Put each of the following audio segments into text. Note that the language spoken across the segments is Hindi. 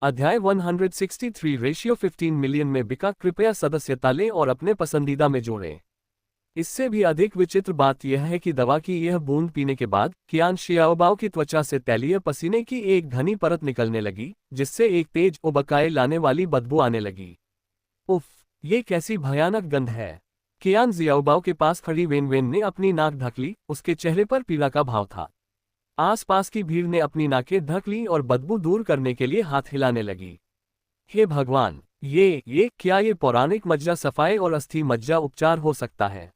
अध्याय 163 रेशियो 15 मिलियन में बिका। कृपया सदस्यता लें और अपने पसंदीदा में जोड़ें। इससे भी अधिक विचित्र बात यह है कि दवा की यह बूंद पीने के बाद कियान शियाओबाओ की त्वचा से तैलीय पसीने की एक घनी परत निकलने लगी, जिससे एक तेज उबकाए लाने वाली बदबू आने लगी। उफ, ये कैसी भयानक गंध है। कियान जियाओबाओ के पास खड़ी वेन ने अपनी नाक ढक ली। उसके चेहरे पर पीड़ा का भाव था। आसपास की भीड़ ने अपनी नाकें ढक ली और बदबू दूर करने के लिए हाथ हिलाने लगी। हे भगवान, क्या ये पौराणिक मज्जा सफाई और अस्थि मज्जा उपचार हो सकता है?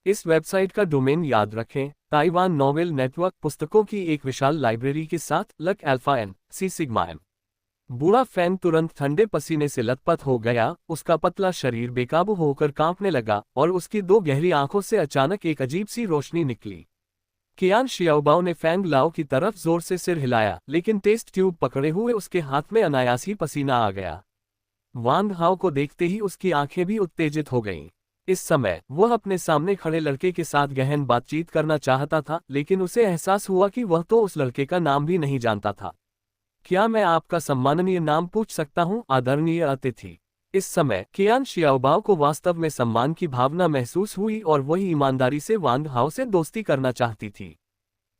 इस वेबसाइट का डोमेन याद रखें। ताइवान नोवेल नेटवर्क पुस्तकों की एक विशाल लाइब्रेरी के साथ लक अल्फा एन सी सिग्मा एम। बूढ़ा फैंग तुरंत ठंडे पसीने से लथपथ हो गया। उसका पतला शरीर बेकाबू होकर कांपने लगा और उसकी दो गहरी आंखों से अचानक एक अजीब सी रोशनी निकली। कियान शियाओबाओ ने फैंग लाओ की तरफ जोर से सिर हिलाया, लेकिन टेस्ट ट्यूब पकड़े हुए उसके हाथ में अनायास ही पसीना आ गया। वांग हाओ को देखते ही उसकी आंखें भी उत्तेजित हो गईं। इस समय वह अपने सामने खड़े लड़के के साथ गहन बातचीत करना चाहता था, लेकिन उसे एहसास हुआ कि वह तो उस लड़के का नाम भी नहीं जानता था। क्या मैं आपका सम्माननीय नाम पूछ सकता हूँ, आदरणीय अतिथि? इस समय कियान शियाओबाओ को वास्तव में सम्मान की भावना महसूस हुई और वही ईमानदारी से वांग हाओ से दोस्ती करना चाहती थी।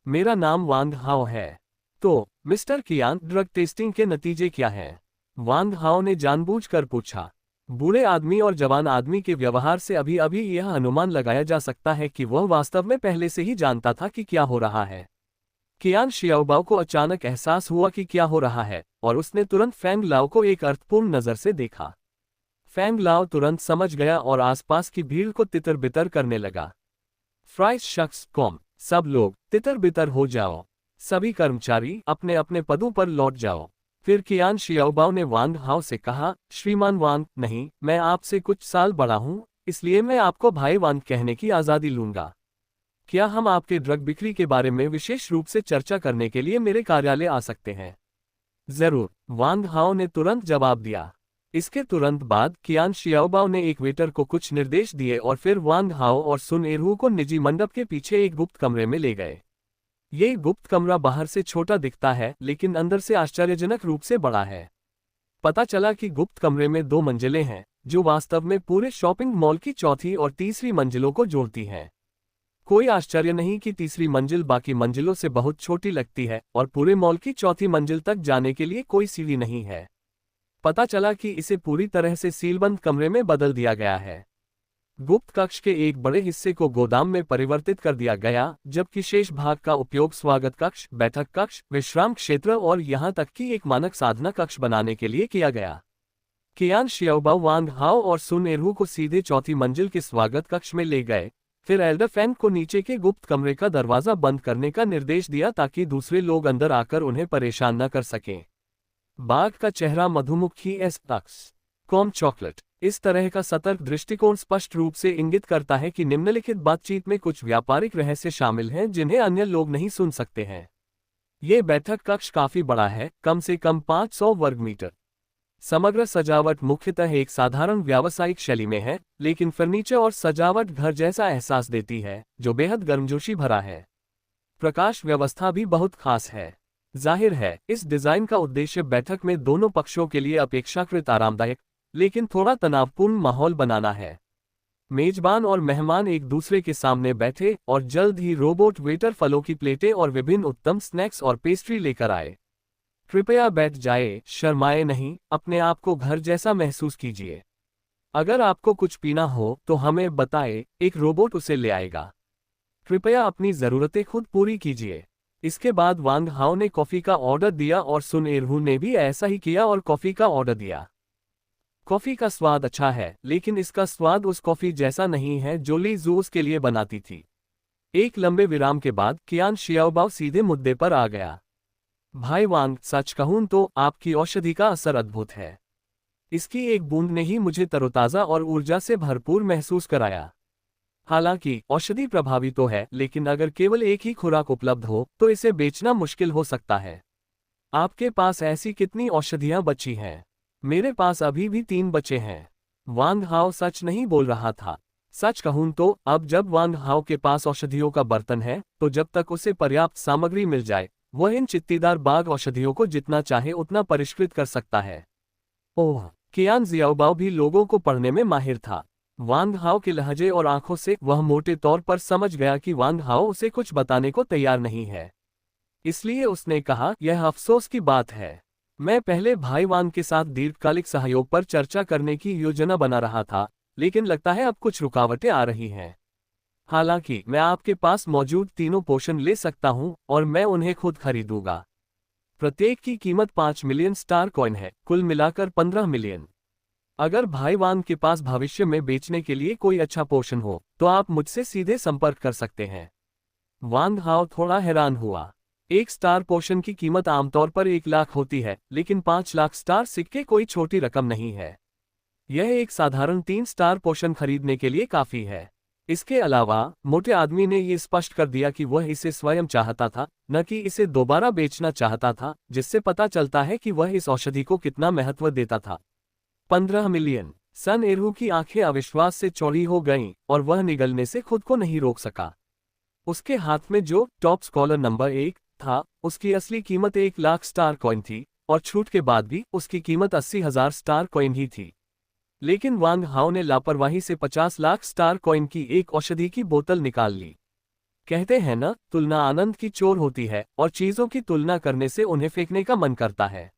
मेरा नाम वांग हाओ है। तो मिस्टर कियान, ड्रग टेस्टिंग के नतीजे क्या हैं? वांग हाओ ने जानबूझकर पूछा। बूढ़े आदमी और जवान आदमी के व्यवहार से अभी अभी यह अनुमान लगाया जा सकता है कि वह वास्तव में पहले से ही जानता था कि क्या हो रहा है। कियान शियाओबाओ को अचानक एहसास हुआ कि क्या हो रहा है, और उसने तुरंत फैंग लाओ को एक अर्थपूर्ण नजर से देखा। फैंग लाओ तुरंत समझ गया और आसपास की भीड़ को तितर बितर करने लगा। फ्राइस शख्स कॉम, सब लोग तितर बितर हो जाओ। सभी कर्मचारी अपने अपने पदों पर लौट जाओ। फिर कियान शियाओबाओ ने वांग हाओ से कहा, श्रीमान वांग, नहीं, मैं आपसे कुछ साल बड़ा हूं, इसलिए मैं आपको भाई वांग कहने की आज़ादी लूंगा। क्या हम आपके ड्रग बिक्री के बारे में विशेष रूप से चर्चा करने के लिए मेरे कार्यालय आ सकते हैं? जरूर, वांग हाओ ने तुरंत जवाब दिया। इसके तुरंत बाद कियान शियाओबाओ ने एक वेटर को कुछ निर्देश दिए और फिर वांग हाओ और सुन एरहू को निजी मंडप के पीछे एक गुप्त कमरे में ले गए। ये गुप्त कमरा बाहर से छोटा दिखता है, लेकिन अंदर से आश्चर्यजनक रूप से बड़ा है। पता चला कि गुप्त कमरे में 2 मंजिलें हैं, जो वास्तव में पूरे शॉपिंग मॉल की चौथी और तीसरी मंजिलों को जोड़ती हैं। कोई आश्चर्य नहीं कि तीसरी मंजिल बाकी मंजिलों से बहुत छोटी लगती है और पूरे मॉल की चौथी मंजिल तक जाने के लिए कोई सीढ़ी नहीं है। पता चला कि इसे पूरी तरह से सीलबंद कमरे में बदल दिया गया है। गुप्त कक्ष के एक बड़े हिस्से को गोदाम में परिवर्तित कर दिया गया, जबकि शेष भाग का उपयोग स्वागत कक्ष, बैठक कक्ष, विश्राम क्षेत्र और यहां तक कि एक मानक साधना कक्ष बनाने के लिए किया गया। कियान शियाओबाओ वांग हाओ और सुन एरहू को सीधे चौथी मंजिल के स्वागत कक्ष में ले गए। फिर एल्डर फैंग को नीचे के गुप्त कमरे का दरवाजा बंद करने का निर्देश दिया ताकि दूसरे लोग अंदर आकर उन्हें परेशान न कर सकें। बाघ का चेहरा मधुमक्खी एस कॉम चॉकलेट। इस तरह का सतर्क दृष्टिकोण स्पष्ट रूप से इंगित करता है कि निम्नलिखित बातचीत में कुछ व्यापारिक रहस्य शामिल हैं जिन्हें अन्य लोग नहीं सुन सकते हैं। ये बैठक कक्ष काफी बड़ा है, कम से कम 500 वर्ग मीटर। समग्र सजावट मुख्यतः एक साधारण व्यावसायिक शैली में है, लेकिन फर्नीचर और सजावट घर जैसा एहसास देती है, जो बेहद गर्मजोशी भरा है। प्रकाश व्यवस्था भी बहुत खास है। जाहिर है, इस डिजाइन का उद्देश्य बैठक में दोनों पक्षों के लिए अपेक्षाकृत आरामदायक लेकिन थोड़ा तनावपूर्ण माहौल बनाना है। मेजबान और मेहमान एक दूसरे के सामने बैठे और जल्द ही रोबोट वेटर फलों की प्लेटें और विभिन्न उत्तम स्नैक्स और पेस्ट्री लेकर आए। कृपया बैठ जाए, शर्माए नहीं, अपने आप को घर जैसा महसूस कीजिए। अगर आपको कुछ पीना हो तो हमें बताएं, एक रोबोट उसे ले आएगा। कृपया अपनी जरूरतें खुद पूरी कीजिए। इसके बाद वांग हाओ ने कॉफी का ऑर्डर दिया और सुन एरहू ने भी ऐसा ही किया और कॉफी का ऑर्डर दिया। कॉफी का स्वाद अच्छा है, लेकिन इसका स्वाद उस कॉफी जैसा नहीं है जो ली जू उसके लिए बनाती थी। एक लंबे विराम के बाद कियान शियाओबाओ सीधे मुद्दे पर आ गया। भाई वांग, सच कहूं तो आपकी औषधि का असर अद्भुत है। इसकी एक बूंद ने ही मुझे तरोताजा और ऊर्जा से भरपूर महसूस कराया। हालांकि औषधि प्रभावी तो है, लेकिन अगर केवल एक ही खुराक उपलब्ध हो तो इसे बेचना मुश्किल हो सकता है। आपके पास ऐसी कितनी औषधियां बची हैं? मेरे पास अभी भी 3 बचे हैं। वांग हाओ सच नहीं बोल रहा था। सच कहूं तो अब जब वांग हाओ के पास औषधियों का बर्तन है, तो जब तक उसे पर्याप्त सामग्री मिल जाए वह इन चित्तीदार बाघ औषधियों को जितना चाहे उतना परिष्कृत कर सकता है। ओह, कियान जियाओबाओ भी लोगों को पढ़ने में माहिर था। वांग हाओ के लहजे और आंखों से वह मोटे तौर पर समझ गया कि वांग हाओ उसे कुछ बताने को तैयार नहीं है। इसलिए उसने कहा, यह अफसोस की बात है। मैं पहले भाई वांग के साथ दीर्घकालिक सहयोग पर चर्चा करने की योजना बना रहा था, लेकिन लगता है अब कुछ रुकावटें आ रही हैं। हालांकि मैं आपके पास मौजूद तीनों पोषण ले सकता हूं और मैं उन्हें खुद खरीदूंगा। प्रत्येक की कीमत 5 मिलियन स्टार कॉइन है, कुल मिलाकर 15 मिलियन। अगर भाई वांग के पास भविष्य में बेचने के लिए कोई अच्छा पोषण हो तो आप मुझसे सीधे संपर्क कर सकते हैं। वांग हाओ थोड़ा हैरान हुआ। एक स्टार पोषण की कीमत आमतौर पर 1 लाख होती है, लेकिन 5 लाख स्टार सिक्के कोई छोटी रकम नहीं है। यह एक साधारण 3 स्टार पोषण खरीदने के लिए काफी है। इसके अलावा मोटे आदमी ने यह स्पष्ट कर दिया कि वह इसे स्वयं चाहता था, न कि इसे दोबारा बेचना चाहता था, जिससे पता चलता है कि वह इस औषधि को कितना महत्व देता था। 15 मिलियन। सन एरहू की आंखें अविश्वास से चौड़ी हो गईं और वह निगलने से खुद को नहीं रोक सका। उसके हाथ में जो टॉप स्कॉलर नंबर 1 था, उसकी असली कीमत 1 लाख स्टार कॉइन थी और छूट के बाद भी उसकी कीमत 80,000 स्टार कॉइन ही थी। लेकिन वांग हाओ ने लापरवाही से 50 लाख स्टार कॉइन की एक औषधि की बोतल निकाल ली। कहते हैं ना, तुलना आनंद की चोर होती है और चीजों की तुलना करने से उन्हें फेंकने का मन करता है।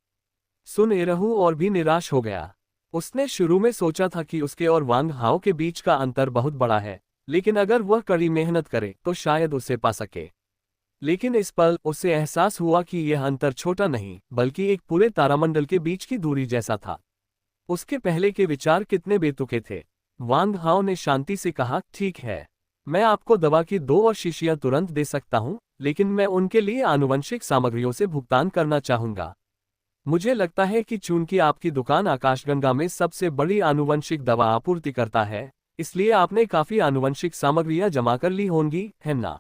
सुन एरहू और भी निराश हो गया। उसने शुरू में सोचा था कि उसके और वांग हाओ के बीच का अंतर बहुत बड़ा है, लेकिन अगर वह कड़ी मेहनत करे तो शायद उसे पा सके। लेकिन इस पल उसे एहसास हुआ कि यह अंतर छोटा नहीं, बल्कि एक पूरे तारामंडल के बीच की दूरी जैसा था। उसके पहले के विचार कितने बेतुके थे। वांग हाओ ने शांति से कहा, ठीक है, मैं आपको दवा की 2 और शीशियां तुरंत दे सकता हूं, लेकिन मैं उनके लिए आनुवंशिक सामग्रियों से भुगतान करना चाहूंगा। मुझे लगता है कि चूंकि आपकी दुकान आकाशगंगा में सबसे बड़ी आनुवंशिक दवा आपूर्ति करता है, इसलिए आपने काफी आनुवंशिक सामग्रियां जमा कर ली होंगी, है ना?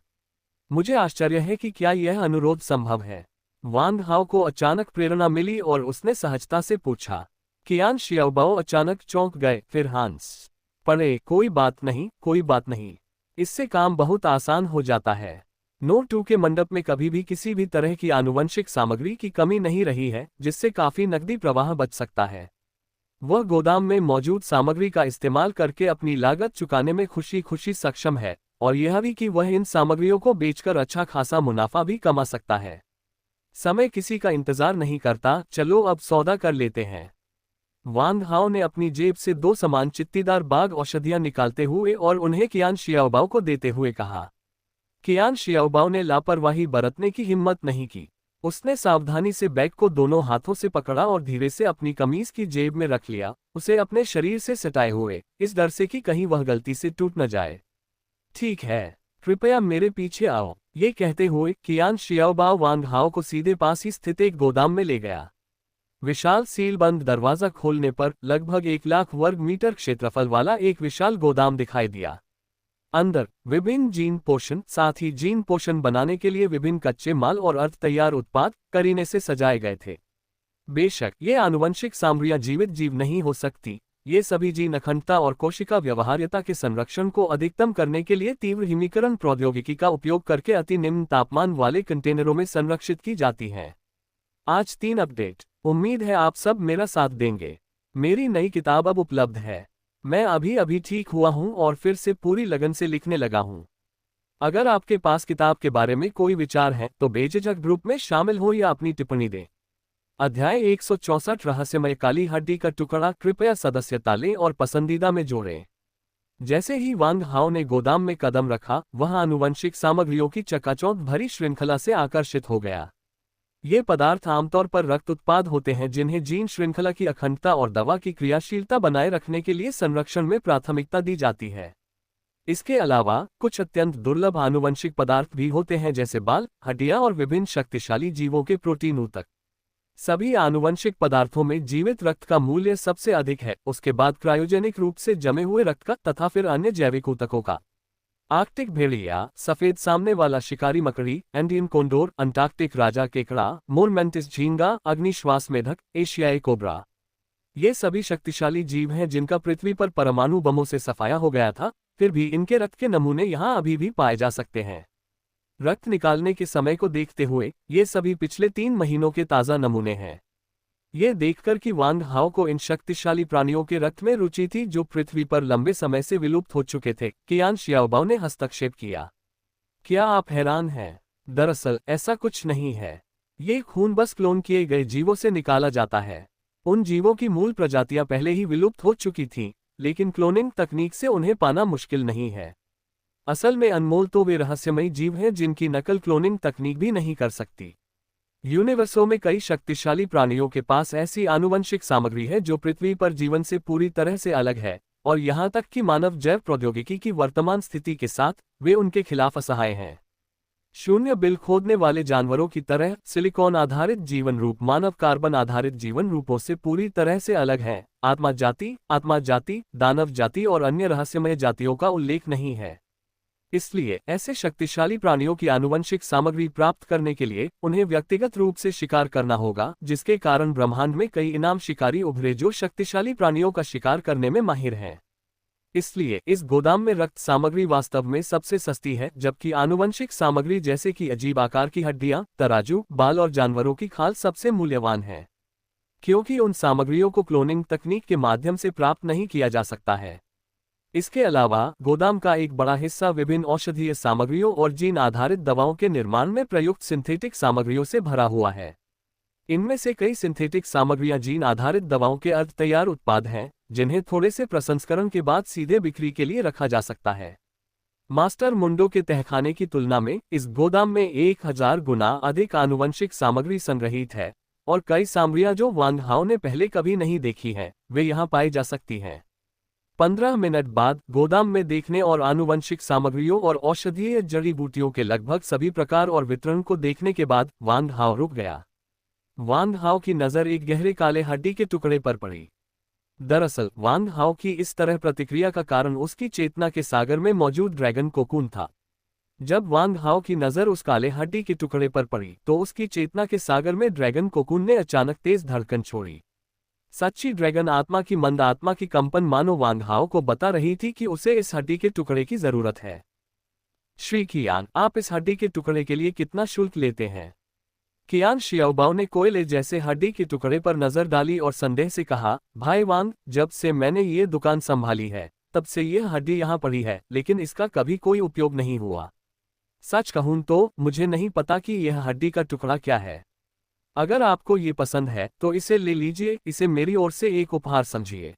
मुझे आश्चर्य है कि क्या यह अनुरोध संभव है। वांग हाओ को अचानक प्रेरणा मिली और उसने सहजता से पूछा। कियान शियाओबाओ अचानक चौंक गए, फिर हांस पड़े। कोई बात नहीं, कोई बात नहीं, इससे काम बहुत आसान हो जाता है। नो 2 के मंडप में कभी भी किसी भी तरह की आनुवंशिक सामग्री की कमी नहीं रही है, जिससे काफी नकदी प्रवाह बच सकता है। वह गोदाम में मौजूद सामग्री का इस्तेमाल करके अपनी लागत चुकाने में खुशी खुशी सक्षम है, और यह भी कि वह इन सामग्रियों को बेचकर अच्छा खासा मुनाफा भी कमा सकता है। समय किसी का इंतजार नहीं करता, चलो अब सौदा कर लेते हैं। वांग हाओ ने अपनी जेब से 2 समान चित्तीदार बाघ औषधियां निकालते हुए और उन्हें कियान शियाओबाओ को देते हुए कहा। कियान शियाओबाओ ने लापरवाही बरतने की हिम्मत नहीं की। उसने सावधानी से बैग को दोनों हाथों से पकड़ा और धीरे से अपनी कमीज की जेब में रख लिया, उसे अपने शरीर से सटाए हुए, इस डर से कि कहीं वह गलती से टूट न जाए। ठीक है, कृपया मेरे पीछे आओ, ये कहते हुए कियान शियाओबाओ वांग हाओ को सीधे पास ही स्थित एक गोदाम में ले गया। विशाल सीलबंद दरवाजा खोलने पर लगभग 1 लाख वर्ग मीटर क्षेत्रफल वाला एक विशाल गोदाम दिखाई दिया। अंदर विभिन्न जीन पोषण, साथ ही जीन पोषण बनाने के लिए विभिन्न कच्चे माल और अर्ध तैयार उत्पाद करीने से सजाए गए थे। बेशक ये आनुवंशिक सामग्रियां जीवित जीव नहीं हो सकती, ये सभी जीन अखंडता और कोशिका व्यवहार्यता के संरक्षण को अधिकतम करने के लिए तीव्र हिमीकरण प्रौद्योगिकी का उपयोग करके अति निम्न तापमान वाले कंटेनरों में संरक्षित की जाती हैं। आज 3 अपडेट। उम्मीद है आप सब मेरा साथ देंगे। मेरी नई किताब अब उपलब्ध है। मैं अभी अभी ठीक हुआ हूं और फिर से पूरी लगन से लिखने लगा हूं। अगर आपके पास किताब के बारे में कोई विचार है तो बेझिझक ग्रुप में शामिल हो या अपनी टिप्पणी दें। अध्याय 164 रहस्यमय काली हड्डी का टुकड़ा, कृपया सदस्यता लें और पसंदीदा में जोड़ें। जैसे ही वांग हाओ ने गोदाम में कदम रखा, वह आनुवंशिक सामग्रियों की चकाचौंध भरी श्रृंखला से आकर्षित हो गया। ये पदार्थ आमतौर पर रक्त उत्पाद होते हैं जिन्हें जीन श्रृंखला की अखंडता और दवा की क्रियाशीलता बनाए रखने के लिए संरक्षण में प्राथमिकता दी जाती है। इसके अलावा कुछ अत्यंत दुर्लभ आनुवंशिक पदार्थ भी होते हैं, जैसे बाल, हड्डियां और विभिन्न शक्तिशाली जीवों के प्रोटीन ऊतक। सभी आनुवंशिक पदार्थों में जीवित रक्त का मूल्य सबसे अधिक है, उसके बाद क्रायोजेनिक रूप से जमे हुए रक्त का, तथा फिर अन्य जैविक ऊतकों का। आर्कटिक भेड़िया, सफेद सामने वाला शिकारी मकड़ी, एंडियन कोंडोर, अंटार्कटिक राजा केकड़ा, मोरमेंटिस झींगा, अग्निश्वास मेढक, एशियाई कोबरा, ये सभी शक्तिशाली जीव हैं जिनका पृथ्वी पर परमाणु बमों से सफाया हो गया था, फिर भी इनके रक्त के नमूने यहाँ अभी भी पाए जा सकते हैं। रक्त निकालने के समय को देखते हुए ये सभी पिछले 3 महीनों के ताज़ा नमूने हैं। ये देखकर कि वांग हाओ को इन शक्तिशाली प्राणियों के रक्त में रुचि थी जो पृथ्वी पर लंबे समय से विलुप्त हो चुके थे, कियान शियाओबाओ ने हस्तक्षेप किया। क्या आप हैरान हैं? दरअसल ऐसा कुछ नहीं है। ये खून बस क्लोन किए गए जीवों से निकाला जाता है। उन जीवों की मूल प्रजातियां पहले ही विलुप्त हो चुकी थीं, लेकिन क्लोनिंग तकनीक से उन्हें पाना मुश्किल नहीं है। असल में अनमोल तो वे रहस्यमयी जीव हैं जिनकी नकल क्लोनिंग तकनीक भी नहीं कर सकती। यूनिवर्सों में कई शक्तिशाली प्राणियों के पास ऐसी आनुवंशिक सामग्री है जो पृथ्वी पर जीवन से पूरी तरह से अलग है, और यहाँ तक कि मानव जैव प्रौद्योगिकी की वर्तमान स्थिति के साथ वे उनके खिलाफ असहाय हैं। शून्य बिल खोदने वाले जानवरों की तरह सिलिकॉन आधारित जीवन रूप मानव कार्बन आधारित जीवन रूपों से पूरी तरह से अलग हैं। आत्मा जाति, दानव जाति और अन्य रहस्यमय जातियों का उल्लेख नहीं है। इसलिए ऐसे शक्तिशाली प्राणियों की आनुवंशिक सामग्री प्राप्त करने के लिए उन्हें व्यक्तिगत रूप से शिकार करना होगा, जिसके कारण ब्रह्मांड में कई इनाम शिकारी उभरे जो शक्तिशाली प्राणियों का शिकार करने में माहिर हैं। इसलिए इस गोदाम में रक्त सामग्री वास्तव में सबसे सस्ती है, जबकि आनुवंशिक सामग्री जैसे कि अजीब आकार की हड्डियां, तराजू, बाल और जानवरों की खाल सबसे मूल्यवान है, क्योंकि उन सामग्रियों को क्लोनिंग तकनीक के माध्यम से प्राप्त नहीं किया जा सकता है। इसके अलावा गोदाम का एक बड़ा हिस्सा विभिन्न औषधीय सामग्रियों और जीन आधारित दवाओं के निर्माण में प्रयुक्त सिंथेटिक सामग्रियों से भरा हुआ है। इनमें से कई सिंथेटिक सामग्रियां जीन आधारित दवाओं के अर्ध तैयार उत्पाद हैं, जिन्हें थोड़े से प्रसंस्करण के बाद सीधे बिक्री के लिए रखा जा सकता है। मास्टर मुंडो के तहखाने की तुलना में इस गोदाम में 1000 गुना अधिक आनुवंशिक सामग्री संग्रहित है, और कई सामग्रियां जो वांग हाओ ने पहले कभी नहीं देखी हैं, वे यहाँ पाई जा सकती हैं। 15 मिनट बाद गोदाम में देखने और आनुवंशिक सामग्रियों और औषधीय जड़ी बूटियों के लगभग सभी प्रकार और वितरण को देखने के बाद वांग हाओ रुक गया। वांग हाओ की नज़र एक गहरे काले हड्डी के टुकड़े पर पड़ी। दरअसल वांग हाओ की इस तरह प्रतिक्रिया का कारण उसकी चेतना के सागर में मौजूद ड्रैगन कोकून था। जब वांग हाओ की नज़र उस काले हड्डी के टुकड़े पर पड़ी तो उसकी चेतना के सागर में ड्रैगन कोकून ने अचानक तेज धड़कन छोड़ी। सच्ची ड्रैगन आत्मा की मंद आत्मा की कंपन मानो वांग हाओ को बता रही थी कि उसे इस हड्डी के टुकड़े की जरूरत है। श्री कियान, आप इस हड्डी के टुकड़े के लिए कितना शुल्क लेते हैं? कियान शियाओबाओ ने कोयले जैसे हड्डी के टुकड़े पर नजर डाली और संदेह से कहा, भाई वांग, जब से मैंने ये दुकान संभाली है तब से ये हड्डी यहाँ पड़ी है, लेकिन इसका कभी कोई उपयोग नहीं हुआ। सच कहूं तो मुझे नहीं पता कि यह हड्डी का टुकड़ा क्या है। अगर आपको ये पसंद है तो इसे ले लीजिए, इसे मेरी ओर से एक उपहार समझिए।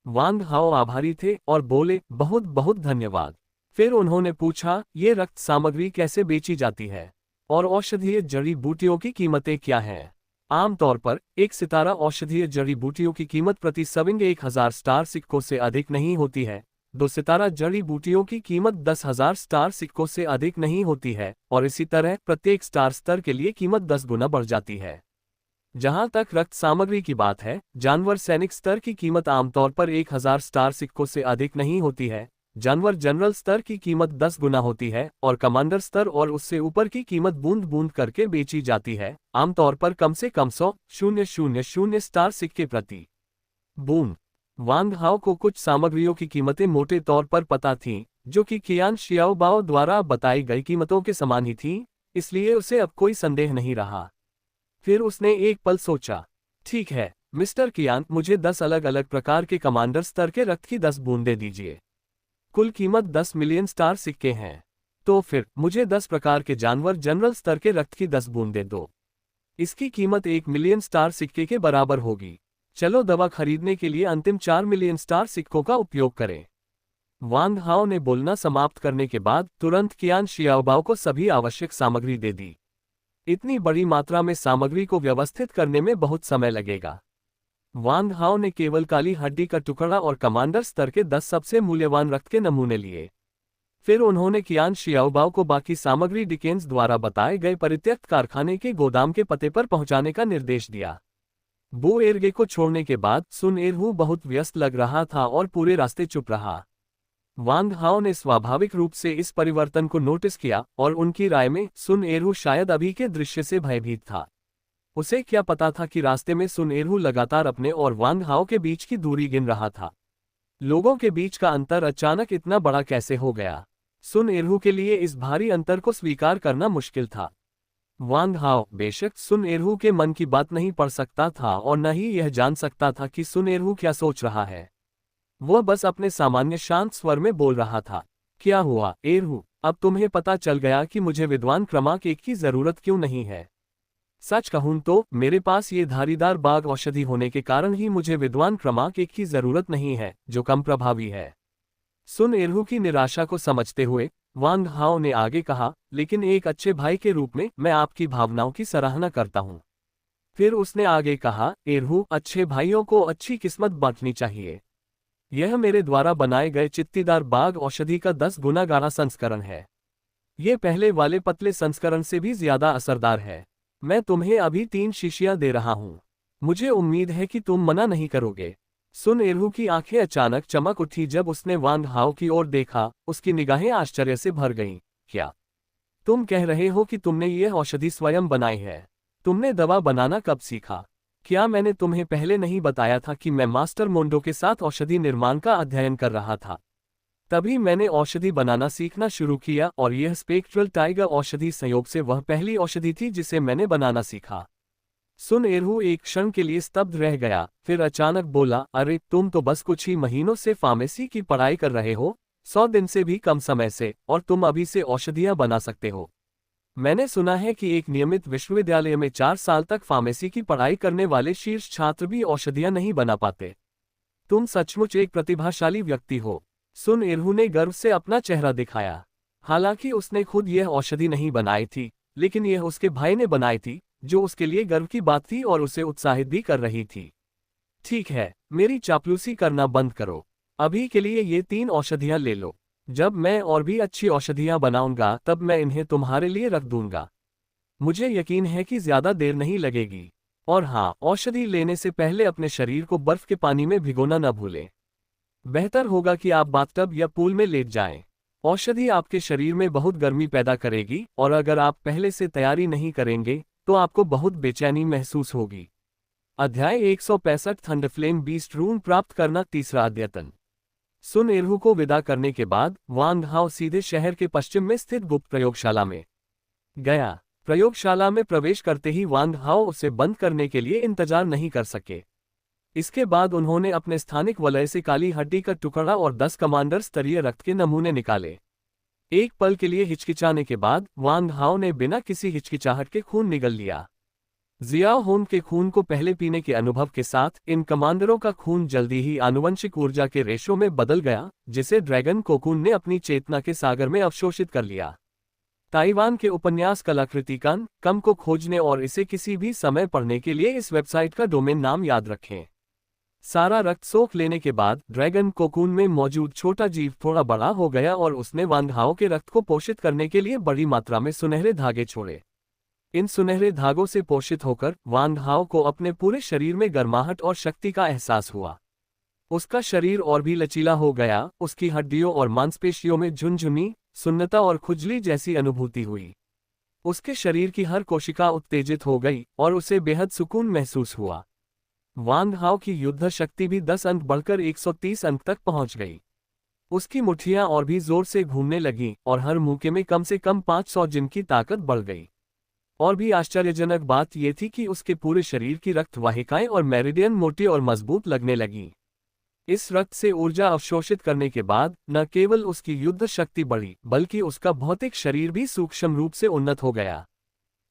वांग हाओ आभारी थे और बोले, बहुत बहुत धन्यवाद। फिर उन्होंने पूछा, ये रक्त सामग्री कैसे बेची जाती है और औषधीय जड़ी बूटियों की कीमतें क्या हैं? आमतौर पर एक सितारा औषधीय जड़ी बूटियों की कीमत प्रति सविंग 1000 स्टार सिक्कों से अधिक नहीं होती है। 2 सितारा जड़ी बूटियों की कीमत 10,000 स्टार सिक्कों से अधिक नहीं होती है, और इसी तरह प्रत्येक स्टार स्तर के लिए कीमत 10 गुना बढ़ जाती है। जहां तक रक्त सामग्री की बात है, जानवर सैनिक स्तर की कीमत आमतौर पर 1000 स्टार सिक्कों से अधिक नहीं होती है। जानवर जनरल स्तर की कीमत 10 गुना होती है, और कमांडर स्तर और उससे ऊपर की कीमत बूंद बूंद करके बेची जाती है, आमतौर पर कम से कम 100,000 स्टार सिक्के प्रति बूंद। वांग हाओ को कुछ सामग्रियों की कीमतें मोटे तौर पर पता थीं, जो कि कियान शियाओबाओ द्वारा बताई गई कीमतों के समान ही थीं, इसलिए उसे अब कोई संदेह नहीं रहा। फिर उसने एक पल सोचा, ठीक है मिस्टर कियान, मुझे 10 अलग अलग प्रकार के कमांडर स्तर के रक्त की 10 बूंदें दीजिए। कुल कीमत 10 मिलियन स्टार सिक्के हैं। तो फिर मुझे 10 प्रकार के जानवर जनरल स्तर के रक्त की 10 बूंदें दो। इसकी कीमत 1 मिलियन स्टार सिक्के के बराबर होगी। चलो दवा खरीदने के लिए अंतिम 4 मिलियन स्टार सिक्कों का उपयोग करें। वांग हाओ ने बोलना समाप्त करने के बाद तुरंत कियान शियाओबाओ को सभी आवश्यक सामग्री दे दी। इतनी बड़ी मात्रा में सामग्री को व्यवस्थित करने में बहुत समय लगेगा। वांग हाओ ने केवल काली हड्डी का टुकड़ा और कमांडर स्तर के 10 सबसे मूल्यवान रक्त के नमूने लिए। फिर उन्होंने कियान शियाओबाओ को बाकी सामग्री डिकेंस द्वारा बताए गए परित्यक्त कारखाने के गोदाम के पते पर पहुंचाने का निर्देश दिया। बू एरगे को छोड़ने के बाद सुन एरहू बहुत व्यस्त लग रहा था और पूरे रास्ते चुप रहा। वांग हाओ ने स्वाभाविक रूप से इस परिवर्तन को नोटिस किया, और उनकी राय में सुन एरहू शायद अभी के दृश्य से भयभीत था। उसे क्या पता था कि रास्ते में सुन एरहू लगातार अपने और वांग हाओ के बीच की दूरी गिन रहा था। लोगों के बीच का अंतर अचानक इतना बड़ा कैसे हो गया? सुन एरहू के लिए इस भारी अंतर को स्वीकार करना मुश्किल था। वांग हाओ बेशक सुन एरहू के मन की बात नहीं पढ़ सकता था और न ही यह जान सकता था कि सुन एरहू क्या सोच रहा है। वह बस अपने सामान्य शांत स्वर में बोल रहा था, क्या हुआ एरहू, अब तुम्हें पता चल गया कि मुझे विद्वान क्रमांक 1 की जरूरत क्यों नहीं है। सच कहूं तो मेरे पास ये धारीदार बाग औषधि होने के कारण ही मुझे विद्वान क्रमांक 1 की जरूरत नहीं है, जो कम प्रभावी है। सुन एरहू की निराशा को समझते हुए वांग हाओ ने आगे कहा, लेकिन एक अच्छे भाई के रूप में मैं आपकी भावनाओं की सराहना करता हूँ। फिर उसने आगे कहा, एरहू, अच्छे भाइयों को अच्छी किस्मत बांटनी चाहिए। यह मेरे द्वारा बनाए गए चित्तीदार बाग औषधि का 10 गुना गाढ़ा संस्करण है। ये पहले वाले पतले संस्करण से भी ज्यादा असरदार है। मैं तुम्हें अभी 3 शीशियां दे रहा हूँ। मुझे उम्मीद है कि तुम मना नहीं करोगे। सुन एरहू की आंखें अचानक चमक उठी जब उसने वांग हाओ की ओर देखा। उसकी निगाहें आश्चर्य से भर गईं। क्या तुम कह रहे हो कि तुमने यह औषधि स्वयं बनाई है? तुमने दवा बनाना कब सीखा? क्या मैंने तुम्हें पहले नहीं बताया था कि मैं मास्टर मोंडो के साथ औषधि निर्माण का अध्ययन कर रहा था? तभी मैंने औषधि बनाना सीखना शुरू किया और यह स्पेक्ट्रल टाइगर औषधि संयोग से वह पहली औषधि थी जिसे मैंने बनाना सीखा। सुन एरहू एक क्षण के लिए स्तब्ध रह गया, फिर अचानक बोला, अरे तुम तो बस कुछ ही महीनों से फार्मेसी की पढ़ाई कर रहे हो, 100 दिन से भी कम समय से, और तुम अभी से औषधियां बना सकते हो। मैंने सुना है कि एक नियमित विश्वविद्यालय में 4 साल तक फार्मेसी की पढ़ाई करने वाले शीर्ष छात्र भी औषधियां नहीं बना पाते। तुम सचमुच एक प्रतिभाशाली व्यक्ति हो। सुन एरहू ने गर्व से अपना चेहरा दिखाया। हालांकि उसने खुद यह औषधि नहीं बनाई थी, लेकिन यह उसके भाई ने बनाई थी, जो उसके लिए गर्व की बात थी और उसे उत्साहित भी कर रही थी। ठीक है, मेरी चापलूसी करना बंद करो। अभी के लिए ये 3 औषधियां ले लो। जब मैं और भी अच्छी औषधियां बनाऊंगा तब मैं इन्हें तुम्हारे लिए रख दूंगा। मुझे यकीन है कि ज्यादा देर नहीं लगेगी। और हाँ, औषधि लेने से पहले अपने शरीर को बर्फ के पानी में भिगोना न भूलें। बेहतर होगा कि आप बाथटब या पूल में लेट जाएं। औषधि आपके शरीर में बहुत गर्मी पैदा करेगी और अगर आप पहले से तैयारी नहीं करेंगे तो आपको बहुत बेचैनी महसूस होगी। अध्याय 165 थंडरफ्लेम बीस्ट रूम प्राप्त करना, तीसरा अद्यतन। सुन एरहू को विदा करने के बाद वांग हाओ सीधे शहर के पश्चिम में स्थित गुप्त प्रयोगशाला में गया। प्रयोगशाला में प्रवेश करते ही वांग हाओ उसे बंद करने के लिए इंतजार नहीं कर सके। इसके बाद उन्होंने अपने स्थानिक वलय से काली हड्डी का टुकड़ा और 10 कमांडर स्तरीय रक्त के नमूने निकाले। एक पल के लिए हिचकिचाने के बाद वांग हाओ ने बिना किसी हिचकिचाहट के खून निगल लिया। जियाओ हुन के खून को पहले पीने के अनुभव के साथ इन कमांडरों का खून जल्दी ही आनुवंशिक ऊर्जा के रेशों में बदल गया, जिसे ड्रैगन कोकून ने अपनी चेतना के सागर में अवशोषित कर लिया। ताइवान के उपन्यास कलाकृति कम को खोजने और इसे किसी भी समय पढ़ने के लिए इस वेबसाइट का डोमेन नाम याद रखें। सारा रक्त सोख लेने के बाद ड्रैगन कोकून में मौजूद छोटा जीव थोड़ा बड़ा हो गया और उसने वांग हाओ के रक्त को पोषित करने के लिए बड़ी मात्रा में सुनहरे धागे छोड़े। इन सुनहरे धागों से पोषित होकर वांग हाओ को अपने पूरे शरीर में गर्माहट और शक्ति का एहसास हुआ। उसका शरीर और भी लचीला हो गया, उसकी हड्डियों और मांसपेशियों में झुनझुनी, सुन्नता और खुजली जैसी अनुभूति हुई। उसके शरीर की हर कोशिका उत्तेजित हो गई और उसे बेहद सुकून महसूस हुआ। वांग हाओ की युद्ध शक्ति भी 10 अंक बढ़कर 130 अंक तक पहुंच गई। उसकी मुट्ठियां और भी जोर से घूमने लगीं और हर मुक्के में कम से कम 500 जिन की ताकत बढ़ गई। और भी आश्चर्यजनक बात यह थी कि उसके पूरे शरीर की रक्त वाहिकाएं और मेरिडियन मोटी और मजबूत लगने लगीं। इस रक्त से ऊर्जा अवशोषित करने के बाद न केवल उसकी युद्ध शक्ति बढ़ी, बल्कि उसका भौतिक शरीर भी सूक्ष्म रूप से उन्नत हो गया।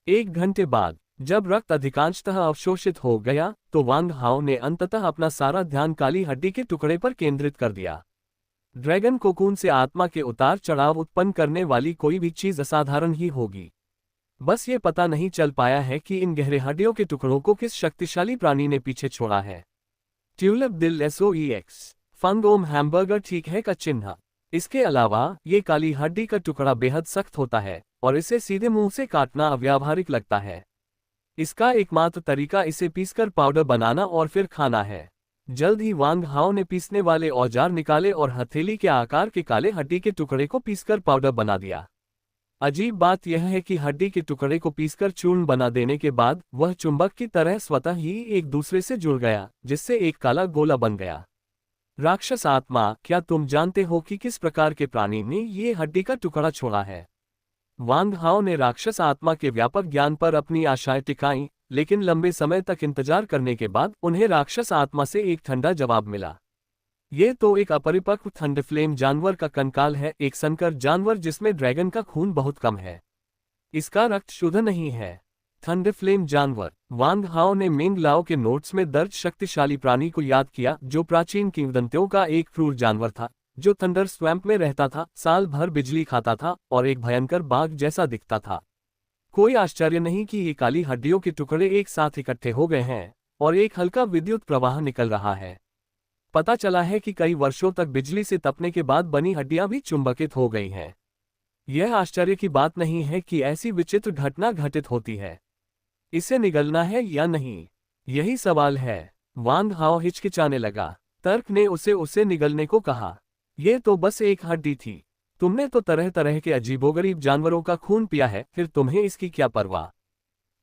1 घंटे बाद जब रक्त अधिकांशतः अवशोषित हो गया तो वांग हाओ ने अंततः अपना सारा ध्यान काली हड्डी के टुकड़े पर केंद्रित कर दिया। ड्रैगन कोकून से आत्मा के उतार चढ़ाव उत्पन्न करने वाली कोई भी चीज असाधारण ही होगी। बस ये पता नहीं चल पाया है कि इन गहरे हड्डियों के टुकड़ों को किस शक्तिशाली प्राणी ने पीछे छोड़ा है। ट्यूलिप दिल SOEX फंगोम हैमबर्गर ठीक है का चिन्ह। इसके अलावा ये काली हड्डी का टुकड़ा बेहद सख्त होता है और इसे सीधे मुंह से काटना अव्यावहारिक लगता है। इसका एकमात्र तरीका इसे पीसकर पाउडर बनाना और फिर खाना है। जल्द ही वांग हाओ ने पीसने वाले औजार निकाले और हथेली के आकार के काले हड्डी के टुकड़े को पीसकर पाउडर बना दिया। अजीब बात यह है कि हड्डी के टुकड़े को पीसकर चूर्ण बना देने के बाद वह चुंबक की तरह स्वतः ही एक दूसरे से जुड़ गया, जिससे एक काला गोला बन गया। राक्षस आत्मा, क्या तुम जानते हो कि किस प्रकार के प्राणी ने ये हड्डी का टुकड़ा छोड़ा है? वांग हाओ ने राक्षस आत्मा के व्यापक ज्ञान पर अपनी आशाएं टिकाईं, लेकिन लंबे समय तक इंतजार करने के बाद उन्हें राक्षस आत्मा से एक ठंडा जवाब मिला। ये तो एक अपरिपक्व थंडरफ्लेम जानवर का कंकाल है, एक संकर जानवर जिसमें ड्रैगन का खून बहुत कम है। इसका रक्त शुद्ध नहीं है। थंडरफ्लेम जानवर। वांग हाओ ने मिंग लाओ के नोट्स में दर्ज शक्तिशाली प्राणी को याद किया, जो प्राचीन किंवदंतियों का एक क्रूर जानवर था, जो थंडर स्वैम्प में रहता था, साल भर बिजली खाता था और एक भयंकर बाघ जैसा दिखता था। कोई आश्चर्य नहीं कि ये काली हड्डियों के टुकड़े एक साथ इकट्ठे हो गए हैं और एक हल्का विद्युत प्रवाह निकल रहा है। पता चला है कि कई वर्षों तक बिजली से तपने के बाद बनी हड्डियां भी चुंबकित हो गई हैं। यह आश्चर्य की बात नहीं है कि ऐसी विचित्र घटना घटित होती है। इसे निगलना है या नहीं, यही सवाल है। वांग हाओ हिचकिचाने लगा। तर्क ने उसे निगलने को कहा। यह तो बस एक हड्डी थी। तुमने तो तरह तरह के अजीबोगरीब जानवरों का खून पिया है, फिर तुम्हें इसकी क्या परवाह?